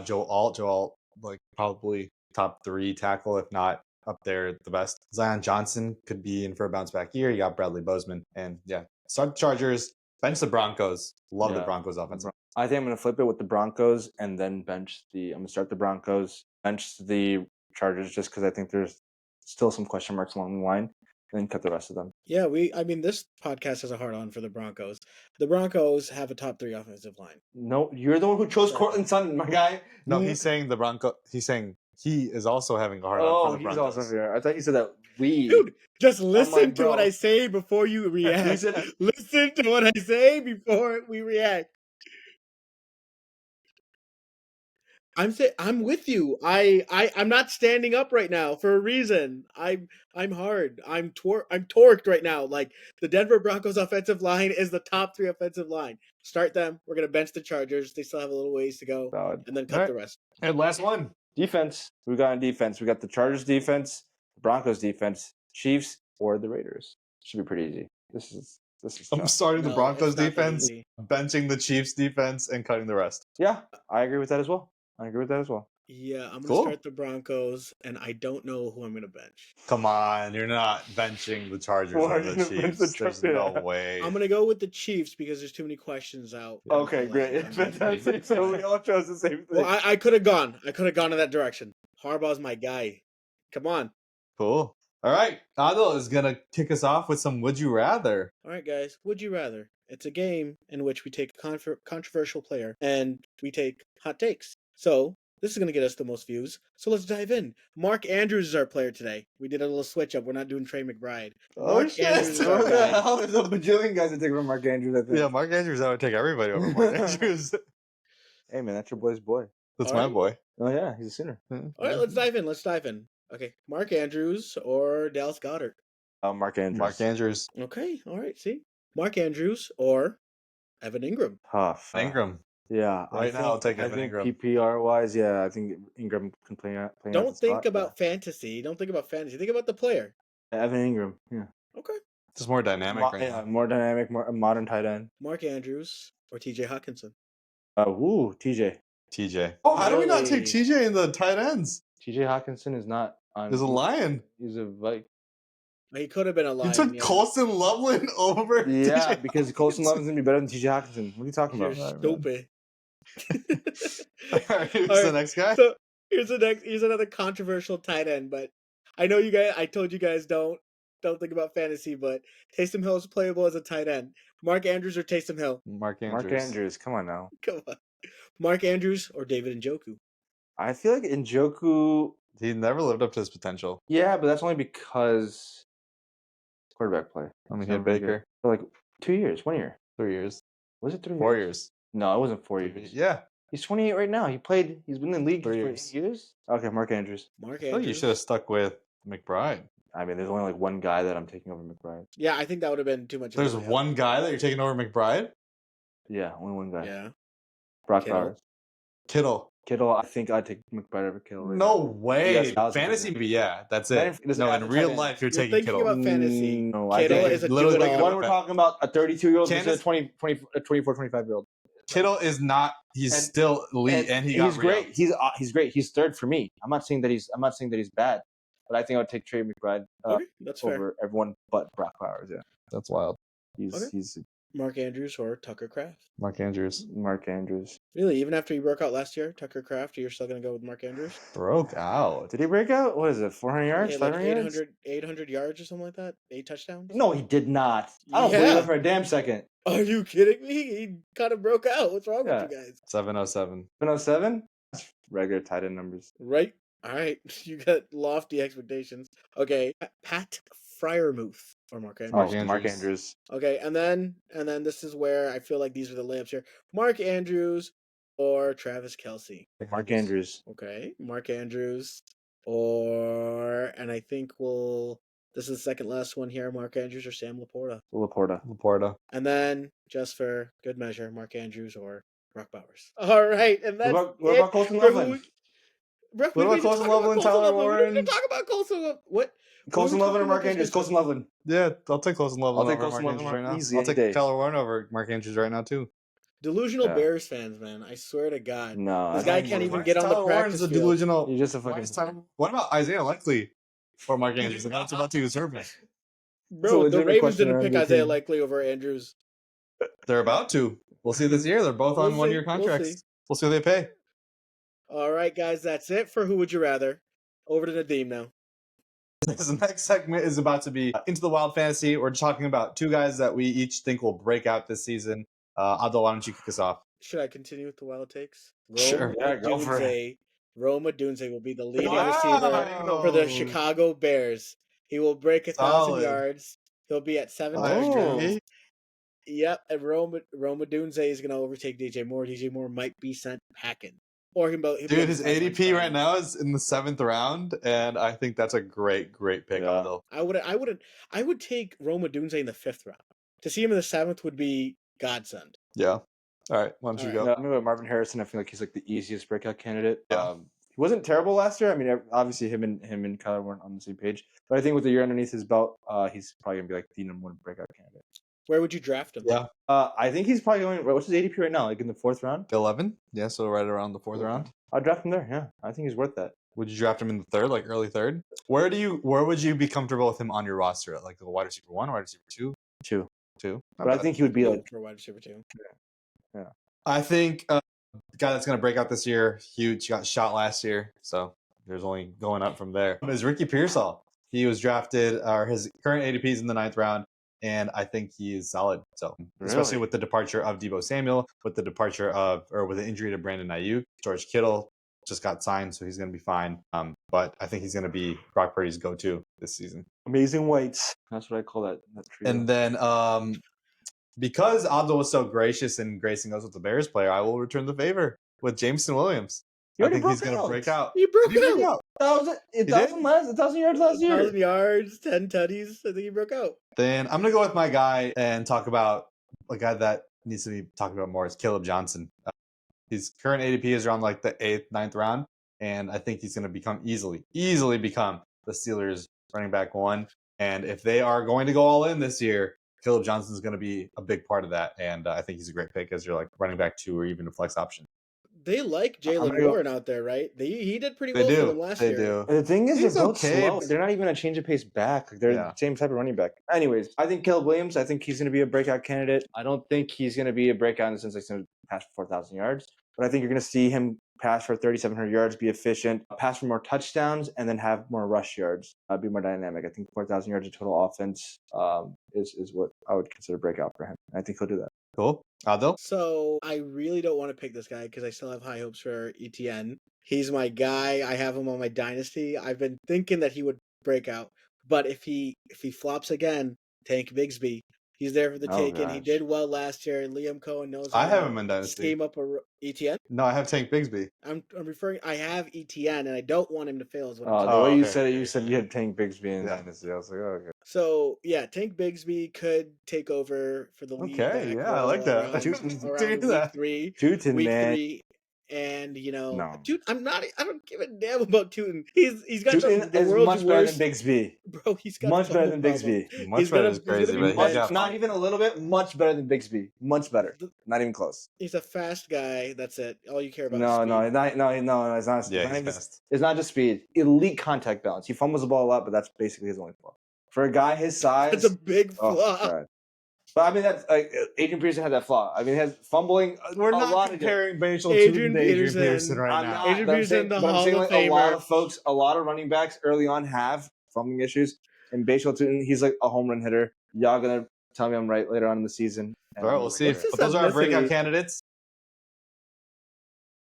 Joe Alt. Joe Alt, like probably top 3 tackle, if not up there the best. Zion Johnson could be in for a bounce back year. You got Bradley Bozeman, and yeah, start the Chargers. Bench the Broncos. Love the Broncos offense. I think I'm going to flip it with the Broncos and then I'm going to start the Broncos, bench the Chargers just because I think there's still some question marks along the line, and then cut the rest of them. Yeah, this podcast has a hard on for the Broncos. The Broncos have a top 3 offensive line. No, you're the one who chose Cortland Sutton, my guy. No, he's saying the Bronco. He's saying he is also having a hard on for the Broncos. He's also here. I thought you said that we. Dude, just listen to bro. what I say before you react. Listen to what I say before we react. I'm with you. I'm not standing up right now for a reason. I'm hard. I'm torqued right now. Like the Denver Broncos offensive line is the top 3 offensive line. Start them. We're gonna bench the Chargers. They still have a little ways to go, and then cut the rest. And last one. Defense. We got on defense. We got the Chargers defense, the Broncos defense, Chiefs, or the Raiders. Should be pretty easy. This is I'm tough. starting the No, Broncos it's not that defense, easy. benching the Chiefs defense, and cutting the rest. Yeah, I agree with that as well. Yeah, I'm gonna Cool. start the Broncos, and I don't know who I'm gonna bench. Come on, you're not benching the Chargers Why or the are you gonna bench Chiefs. the There's Chargers? no way. I'm gonna go with the Chiefs because there's too many questions out. in Okay, LA. great. I'm gonna say- Fantastic. So we all chose the same thing. Well, I could have gone. I could have gone in that direction. Harbaugh's my guy. Come on. Cool. All right, Adil is gonna kick us off with some "Would You Rather." All right, guys. Would you rather? It's a game in which we take a controversial player and we take hot takes. So this is going to get us the most views. So let's dive in. Mark Andrews is our player today. We did a little switch up. We're not doing Trey McBride. Mark Andrews is our What the guy. hell? There's a bajillion guys that take from Mark Andrews, I think. Yeah, Mark Andrews. I would take everybody over Mark Andrews. Hey, man, that's your boy's boy. That's All my right. boy. Oh, yeah, he's a sinner. All right, let's dive in. Okay, Mark Andrews or Dallas Goedert? Mark Andrews. Mark Andrews. Okay, all right. See, Mark Andrews or Evan Ingram? Tough. Ingram. Yeah. Right now, I'll take Evan Ingram. PPR-wise, yeah, I think Ingram can play out. Don't think about fantasy. Don't think about fantasy. Think about the player. Evan Ingram, yeah. Okay. Just more dynamic right now. More dynamic, more modern tight end. Mark Andrews or T.J. Hawkinson? TJ. TJ. Oh, how do we not take Really? TJ in the tight ends? TJ Hawkinson is not on. He's a Lion. He's a He could have been a You Lion. took yeah. Colson Loveland over Yeah, TJ because Colson Loveland's gonna be better than TJ Hawkinson. What are you talking You're about? stupid. All right, who's All right, the next guy? So here's another controversial tight end, but I know you guys. I told you guys don't think about fantasy, but Taysom Hill is playable as a tight end. Mark Andrews or Taysom Hill? Mark Andrews. Mark Andrews, come on now. Come on, Mark Andrews or David Njoku? I feel like Njoku. He never lived up to his potential. Yeah, but that's only because quarterback play. I mean, he had Baker. For like 2 years, 1 year. 3 years. Was it 3 years? 4 years. No, it wasn't 4 years. Yeah. He's 28 right now. He's been in the league 3 for years. 8 years. Okay, Mark Andrews. Mark I feel like Andrews. you should have stuck with McBride. I mean, there's only like one guy that I'm taking over McBride. Yeah, I think that would have been too much. There's one guy that you're taking over McBride? Yeah, only one guy. Yeah. Brock Kittle. Bowers. Kittle. I think I'd take McBride over Kittle. Right No now. way. Yes, I was Fantasy, thinking. yeah, that's it. Doesn't No, have in to real tight end. life, you're You're taking thinking Kittle. about fantasy. No, I Kittle think is a literally do-it-all. thinking One we're talking about a 32-year-old versus Candace- a 24, 25-year-old. Kittle is not. He's And- still elite, and he's got great. re-upped. He's great. He's third for me. I'm not saying that he's bad, but I think I would take Trey McBride Okay, that's fair. over everyone but Brock Bowers. Yeah, That's wild. he's Mark Andrews or Tucker Kraft? Mark Andrews Mark Andrews. Really, even after he broke out last year, Tucker Kraft, you're still going to go with Mark Andrews? broke out. Did he break out? What is it? 400 yards? Yeah, like 500 yards? 800 yards or something like that? 8 touchdowns? No, he did not. I don't Yeah. believe that for a damn second. Are you kidding me? He kind of broke out. What's wrong Yeah. with you guys? 707. 707? That's regular tight end numbers. Right? All right. You got lofty expectations. Okay. Pat Fryermuth or Mark Andrews. Mark Andrews. Andrews. Okay, and then this is where I feel like these are the layups here. Mark Andrews or Travis Kelce. Mark Andrews. Okay, Mark Andrews and I think this is the second last one here, Mark Andrews or Sam Laporta. Laporta. And then, just for good measure, Mark Andrews or Brock Bowers. All right, and that's What about Colson for who Loveland? we- Bro, What about we didn't Colson talk Loveland, Colson Tyler Loveland. We didn't Warren? talk about Colson Loveland. What? Colson What are we Loveland or talking Mark about Andrews? this Colson week? Loveland. Yeah, I'll take Colson Loveland I'll take over Colson Mark Loveland Andrews right now. easy I'll any take day. Tyler Warren over Mark Andrews right now too. Delusional Yeah. Bears fans, man. I swear to God. No, This I guy don't can't believe even it. get on the Tyler Warren's practice a field. delusional. You're just a Why fucking. is Tyler- What about Isaiah Likely or Mark Andrews? That's about to usurp him. Bro, It's a the legitimate Ravens question didn't around pick your Isaiah team. Likely over Andrews. They're about to. We'll see this year. They're both on We'll 1 year see. We'll contracts. see. We'll see what they pay. All right, guys, that's it for Who Would You Rather. Over to Nadeem now. This next segment is about to be Into the Wild Fantasy. We're talking about two guys that we each think will break out this season. Adil, why don't you kick us off? Should I continue with the wild takes? Sure. Yeah, go for it. Rome Odunze will be the leading Wow. receiver for the Chicago Bears. He will break 1,000 Solid. yards. He'll be at 7 Oh. touchdowns. Yep, and Rome Odunze is going to overtake DJ Moore. DJ Moore might be sent packing. Or he'll be Dude, on his the sidelines ADP right crying. now is in the 7th round, and I think that's a great pick, Yeah. Adil. I would take Rome Odunze in the 5th round. To see him in the 7th would be godsend. Yeah. All right, why don't you All go? No, I'm going with Marvin Harrison. I feel like he's like the easiest breakout candidate. Yeah. He wasn't terrible last year. I mean, obviously him and Kyler weren't on the same page. But I think with the year underneath his belt, he's probably gonna be like the #1 breakout candidate. Where would you draft him? Yeah. I think he's probably going. What's his ADP right now? Like in the 4th round? 11. Yeah, so right around the 4th round. I'd draft him there. Yeah, I think he's worth that. Would you draft him in the 3rd, like early 3rd? Where would you be comfortable with him on your roster? At like the wide receiver 1, wide receiver 2? 2. Not But I bad. think he would be like for wide receiver 2. I think the guy that's going to break out this year, huge, got shot last year, so there's only going up from there. Is Ricky Pearsall. He was drafted, or his current ADP is in the 9th round, and I think he is solid. So, especially Really? with the departure of Deebo Samuel, with the injury to Brandon Ayuk, George Kittle just got signed, so he's going to be fine. But I think he's going to be Brock Purdy's go-to this season. amazing weights. That's what I call that trio. And then because Adil was so gracious in gracing us with the Bears player, I will return the favor with Jameson Williams. I think he's going to break out. He broke Did he break out. out? 1,000 yards last year. 1,000 yards, 10 tutties. I think he broke out. Then I'm going to go with my guy and talk about a guy that needs to be talked about more is Caleb Johnson. His current ADP is around like the 8th, 9th round, and I think he's going to become easily become the Steelers running back 1. And if they are going to go all in this year, Caleb Johnson is going to be a big part of that, and I think he's a great pick as your like running back 2 or even a flex option. They like Jalen Warren out there, right? He did pretty They well do. for them last They year. do. The thing is, He's they're both okay, slow. but- They're not even a change of pace back. Like, they're Yeah. the same type of running back. Anyways, I think Caleb Williams, I think he's going to be a breakout candidate. I don't think he's going to be a breakout in the sense like he's going to pass for 4,000 yards. But I think you're going to see him pass for 3,700 yards, be efficient, pass for more touchdowns, and then have more rush yards. Be more dynamic. I think 4,000 yards of total offense is what I would consider breakout for him. I think he'll do that. Cool. Adil? So I really don't want to pick this guy because I still have high hopes for ETN. He's my guy. I have him on my dynasty. I've been thinking that he would break out, but if he flops again, Tank Bigsby. He's there for the taking. He did well last year. Liam Cohen knows. I have him in dynasty. Scheme up a ETN. No, I have Tank Bigsby. I'm referring. I have ETN, and I don't want him to fail. Is what I'm The saying. way you okay. said it, you said you had Tank Bigsby in dynasty. I was like, oh, okay. So yeah, Tank Bigsby could take over for the lead. Okay, back yeah, I like that. around Do week that. 3. Tootin, Week man. 3. And No. dude, I don't give a damn about Tootin. He's got Tootin the is world's much better worst. than Bigsby. Bro, he's got Much better fumble than problem. Bigsby. Much He's better gonna- is he's gonna crazy, be but bad. he's got Not even a little bit. Much better than Bigsby. Much better. Not even close. He's a fast guy. That's it. All you care about. No, is no, speed. it's not. Yeah, it's, not he's even, fast. it's not just speed. Elite contact balance. He fumbles the ball a lot, but that's basically his only flaw. For a guy his size, That's a big oh, flaw. God. But I mean, that's like Adrian Peterson had that flaw. I mean, he has fumbling. We're a not lot comparing Bashal Adrian to Adrian Peterson. Peterson right I'm now. not. Adrian but I'm Peterson, saying, the but I'm Hall saying of like a lot Famer. of folks, a lot of running backs early on have fumbling issues. And Bashal Tootin, he's like a home run hitter. Y'all gonna tell me I'm right later on in the season. All right, we'll see. What's his But those are our breakout ethnicity? candidates.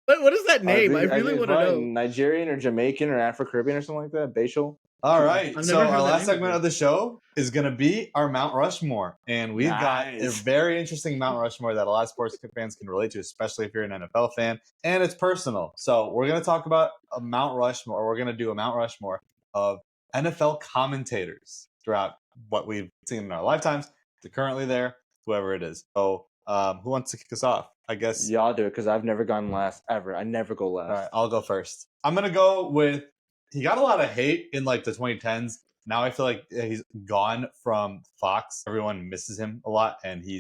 What is that name? I really think want to it's know. probably Nigerian or Jamaican or Afro-Caribbean or something like that. Bashal. All right, I've so never heard our that last name segment before. of the show is going to be our Mount Rushmore. And we've got a Nice. very interesting Mount Rushmore that a lot of sports fans can relate to, especially if you're an NFL fan. And it's personal. So we're going to talk about a Mount Rushmore. We're going to do a Mount Rushmore of NFL commentators throughout what we've seen in our lifetimes. They're currently there, whoever it is. So who wants to kick us off? I guess. Y'all do it because I've never gone last ever. I never go last. All right, I'll go first. I'm going to go with, he got a lot of hate in like the 2010s. Now I feel like he's gone from Fox. Everyone misses him a lot, and he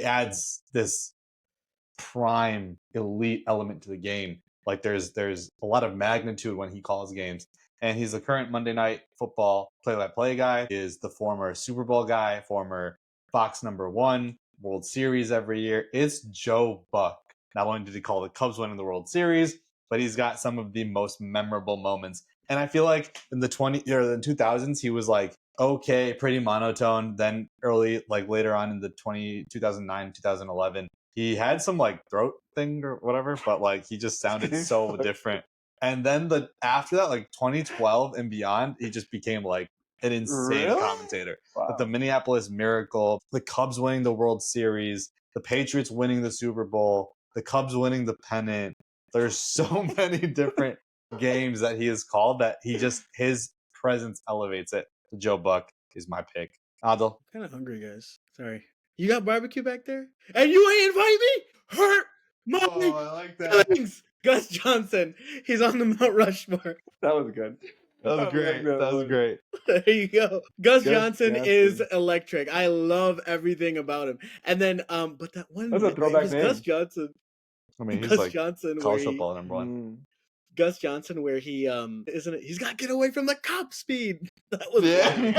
adds this prime elite element to the game. Like there's a lot of magnitude when he calls games. And he's the current Monday Night Football play-by-play guy. He is the former Super Bowl guy, former Fox #1, World Series every year. It's Joe Buck. Not only did he call the Cubs winning the World Series, but he's got some of the most memorable moments. And I feel like in the 2000s, he was like, okay, pretty monotone. Then later on in the 2009, 2011, he had some like throat thing or whatever, but like he just sounded so different. And then after that, like 2012 and beyond, he just became like an insane commentator. Wow. With the Minneapolis Miracle, the Cubs winning the World Series, the Patriots winning the Super Bowl, the Cubs winning the pennant. There's so many different games that he has called that his presence elevates it. So Joe Buck is my pick. Adil. I'm kind of hungry, guys. Sorry. You got barbecue back there? And you ain't invite me? Hurt my I like feelings. Gus Johnson. He's on the Mount Rushmore. That was good. That was I great. like that That was one. great. There you go. Gus Johnson Johnson. is electric. I love everything about him. And then, but that one That's a it throwback was name. Gus Johnson. I mean, he's Gus like Johnson, where college he, football number one. Gus Johnson, where he isn't it? He's got to get away from the cop speed. That was Yeah, funny.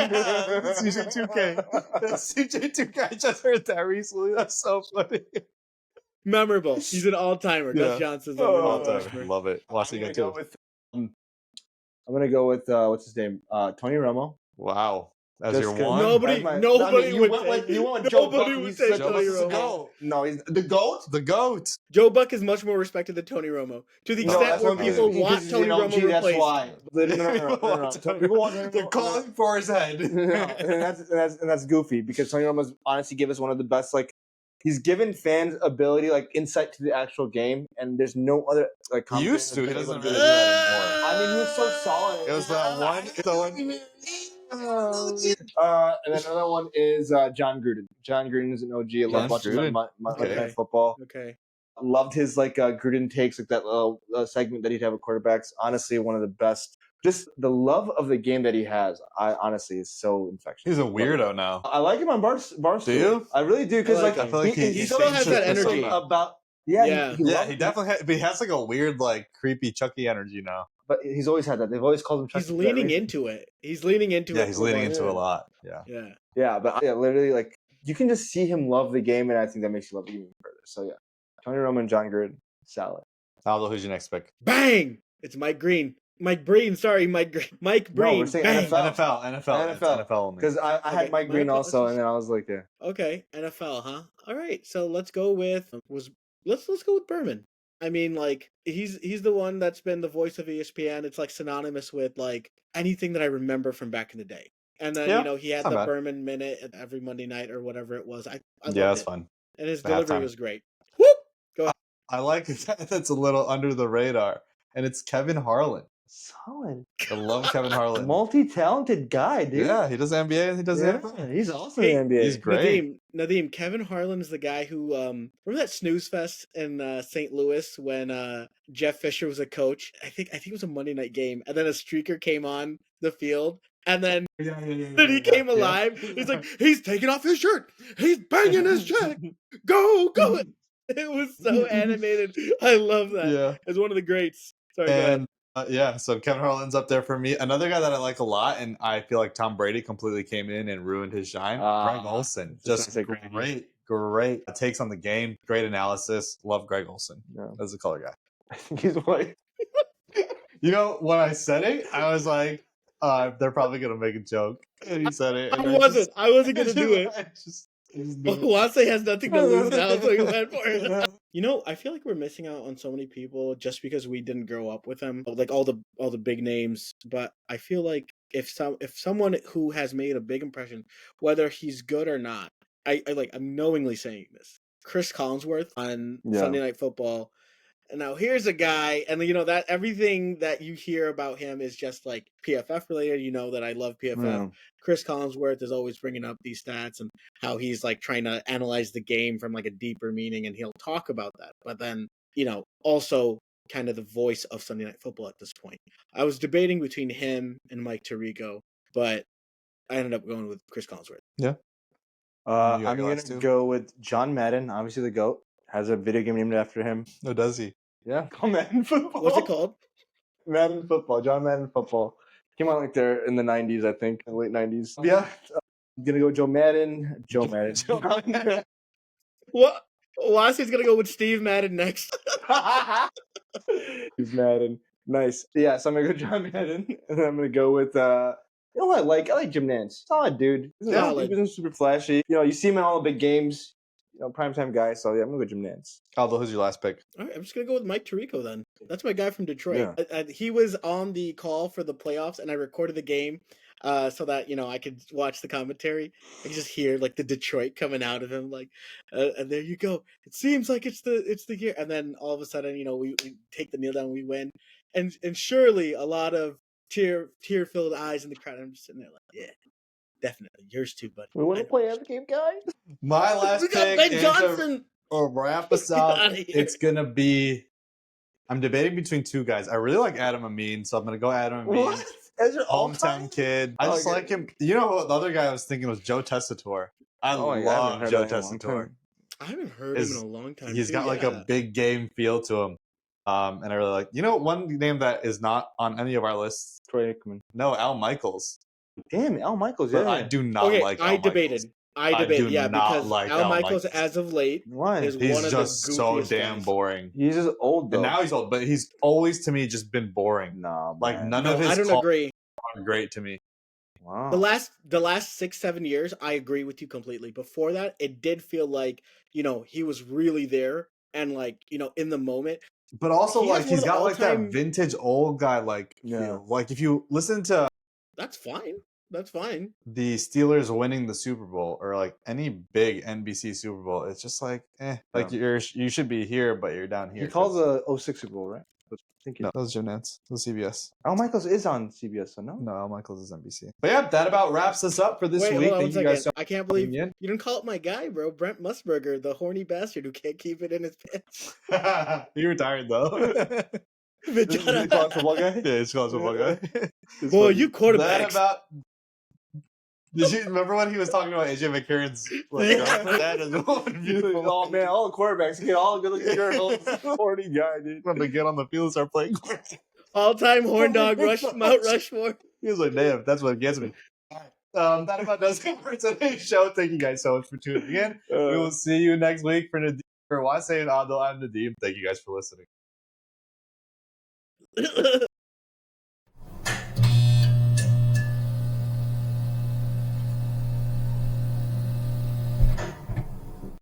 CJ2K. CJ2K. I just heard that recently. That's so funny. Memorable. He's an all timer. Yeah. Gus Johnson's on the All Mount time. Rushmore. Love it. I'm Wasé gonna got go two. with. I'm gonna go with what's his name? Tony Romo. Wow. As Just your 'cause one. Nobody I mean, would you take. went with Joe Buck. Nobody would take Joe Tony Buck is a Romo. goat. No, he's the GOAT. The GOAT. Joe Buck is much more respected than Tony Romo, to the No, extent that's where not people because- want Tony Romo replaced. That's why. No. People want Tony They're Romo. calling for his head. No, and that's goofy because Tony Romo's honestly give us one of the best. Like, he's given fans ability, like insight to the actual game, and there's no other like. He used to. He commentator doesn't able really to do do that anymore. I mean, he was so solid. It was that one. And then another one is John Gruden. John Gruden is an OG. I love John watching Gruden. Monday Okay. Night Football. Okay. Loved his like Gruden takes, like that little segment that he'd have with quarterbacks. Honestly, one of the best. Just the love of the game that he has. I honestly is so infectious. He's a weirdo now. I like him on Barstool. Do you? I really do because I like like him. I feel like he still has that changed his energy. persona. about Yeah. yeah Yeah, he definitely has, but he has like a weird, like creepy Chucky energy now. but he's always had that. They've always called him Chucky He's for that leaning reason. into it. He's leaning into it. Yeah, he's leaning into yeah. a lot. Yeah. Yeah. Yeah, but yeah, literally like you can just see him love the game, and I think that makes you love it even further. So yeah, Tony Romo and John Gruden, solid. Aldo, who's your next pick? Bang! It's Mike Green. Mike Breen. Sorry, Mike Green. Mike No, Breen. we're saying Bang. NFL. NFL. It's NFL only. Because I Okay, had Mike my Green also, apologies. and then I was like, yeah. Okay, NFL, huh? All right, so let's go with let's go with Berman. I mean, like he's the one that's been the voice of ESPN. It's like synonymous with like anything that I remember from back in the day. And then Yeah, he had it's not the bad. Berman minute every Monday night or whatever it was. I loved Yeah, that's it. fun. And his The delivery halftime. was great. Whoop! Go ahead. I like that's a little under the radar, and it's Kevin Harlan. Solid. I love Kevin Harlan. Multi-talented guy, dude. Yeah, he does NBA and he does NFL. He's awesome Hey, in the NBA. He's great. Nadeem, Kevin Harlan is the guy who remember that snooze fest in St. Louis when Jeff Fisher was a coach. I think it was a Monday night game, and then a streaker came on the field, and then then he came alive. He's like, he's taking off his shirt, he's banging his check, go. It was so animated. I love that. Yeah. It's one of the greats. Sorry, go ahead. And yeah, so Kevin Harlan's up there for me. Another guy that I like a lot, and I feel like Tom Brady completely came in and ruined his shine. Greg Olson, just great takes on the game, great analysis. Love Greg Olson as a color guy. I think he's white. You know, when I said it, I was like, they're probably gonna make a joke. And he said it. And I wasn't gonna do it. I just Wasé has nothing to lose now, so he went for it. You know, I feel like we're missing out on so many people just because we didn't grow up with them, like all the big names. But I feel like if someone who has made a big impression, whether he's good or not, I'm knowingly saying this. Chris Collinsworth on Sunday Night Football. And now here's a guy, and that everything that you hear about him is just like PFF related. You know that I love PFF. Yeah. Chris Collinsworth is always bringing up these stats and how he's like trying to analyze the game from like a deeper meaning, and he'll talk about that. But then, also kind of the voice of Sunday Night Football at this point. I was debating between him and Mike Tirico, but I ended up going with Chris Collinsworth. Yeah. I'm going to go with John Madden, obviously the GOAT. Has a video game named after him. Oh, does he? Yeah. Called Madden Football. What's it called? Madden Football. John Madden Football. Came out like there in the 90s, I think. Late 90s. Yeah. I'm going to go Joe Madden. Joe Madden. What? Wasé's going to go with Steve Madden next. Steve Madden. Nice. Yeah, so I'm going to go John Madden. And then I'm going to go with... you know what I like? I like Jim Nantz. Solid dude. He wasn't super flashy. You see him in all the big games. Primetime guy. So yeah, I'm gonna go Jim Nantz. Aldo, who's your last pick? All right, I'm just gonna go with Mike Tirico then. That's my guy from Detroit. Yeah. He was on the call for the playoffs, and I recorded the game so that I could watch the commentary. I could just hear like the Detroit coming out of him, like, and there you go. It seems like it's the year, and then all of a sudden, we take the kneel down, we win, and surely a lot of tear filled eyes in the crowd. I'm just sitting there like, yeah. Definitely. Yours too, buddy. We want to play as a game, guys. My last we got pick Ben Johnson. Or wrap us up, it's going to be I'm debating between two guys. I really like Adam Amin, so I'm gonna go Adam Amin. What? As your all-time? Hometown kid. I just Okay. like him. You know what? The other guy I was thinking was Joe Tessitore. I Oh, yeah, I haven't love heard Joe of him in a long Tessitore. time. I haven't heard him in a long time. He's too. got like a big game feel to him. And I really like. You know, one name that is not on any of our lists. Troy Aikman. No, Al Michaels. Damn, Al Michaels. But Yeah. I do not Okay, like. I Al debated. Michaels. do Yeah, not because like Al Michaels, Michaels. as of late, Why? is He's one of just the so goofiest damn guys. boring. He's just old though. And now he's old, but he's always to me just been boring. Nah, Like man. none No, of his I don't calls agree. are great to me. Wow. The last 6-7 years, I agree with you completely. Before that, it did feel like, he was really there and like, in the moment. But also He has like one he's of the got like that all-time- vintage old guy like Yeah. feel. Like if you listen to That's fine. That's fine. the Steelers winning the Super Bowl or like any big NBC Super Bowl, it's just like like you should be here, but you're down here. He calls the 06 Super Bowl, right? I think No, that was Jim Nantz. That was CBS. Al Michaels is on CBS, so no? No, Al Michaels is NBC. But yeah, that about wraps us up for this Wait, week. hold on one Thank you guys so second. I can't believe tuning in. you didn't call it my guy, bro. Brent Musburger, the horny bastard who can't keep it in his pants. He retired though. This is the college football guy? Yeah, he's college football guy. Boy, you That quarterbacks. about. Did you remember when he was talking about AJ McCarron's girlfriend? That is one beautiful. Oh man, all the quarterbacks get all good looking girls. Horny guy, dude. When they get on the field and start playing. All-time horn dog Mount Rushmore. He was like, damn, that's what gets me. That about does it for today's show. Thank you guys so much for tuning in. We will see you next week for Wasé and Adil. I'm Nadeem. Thank you guys for listening.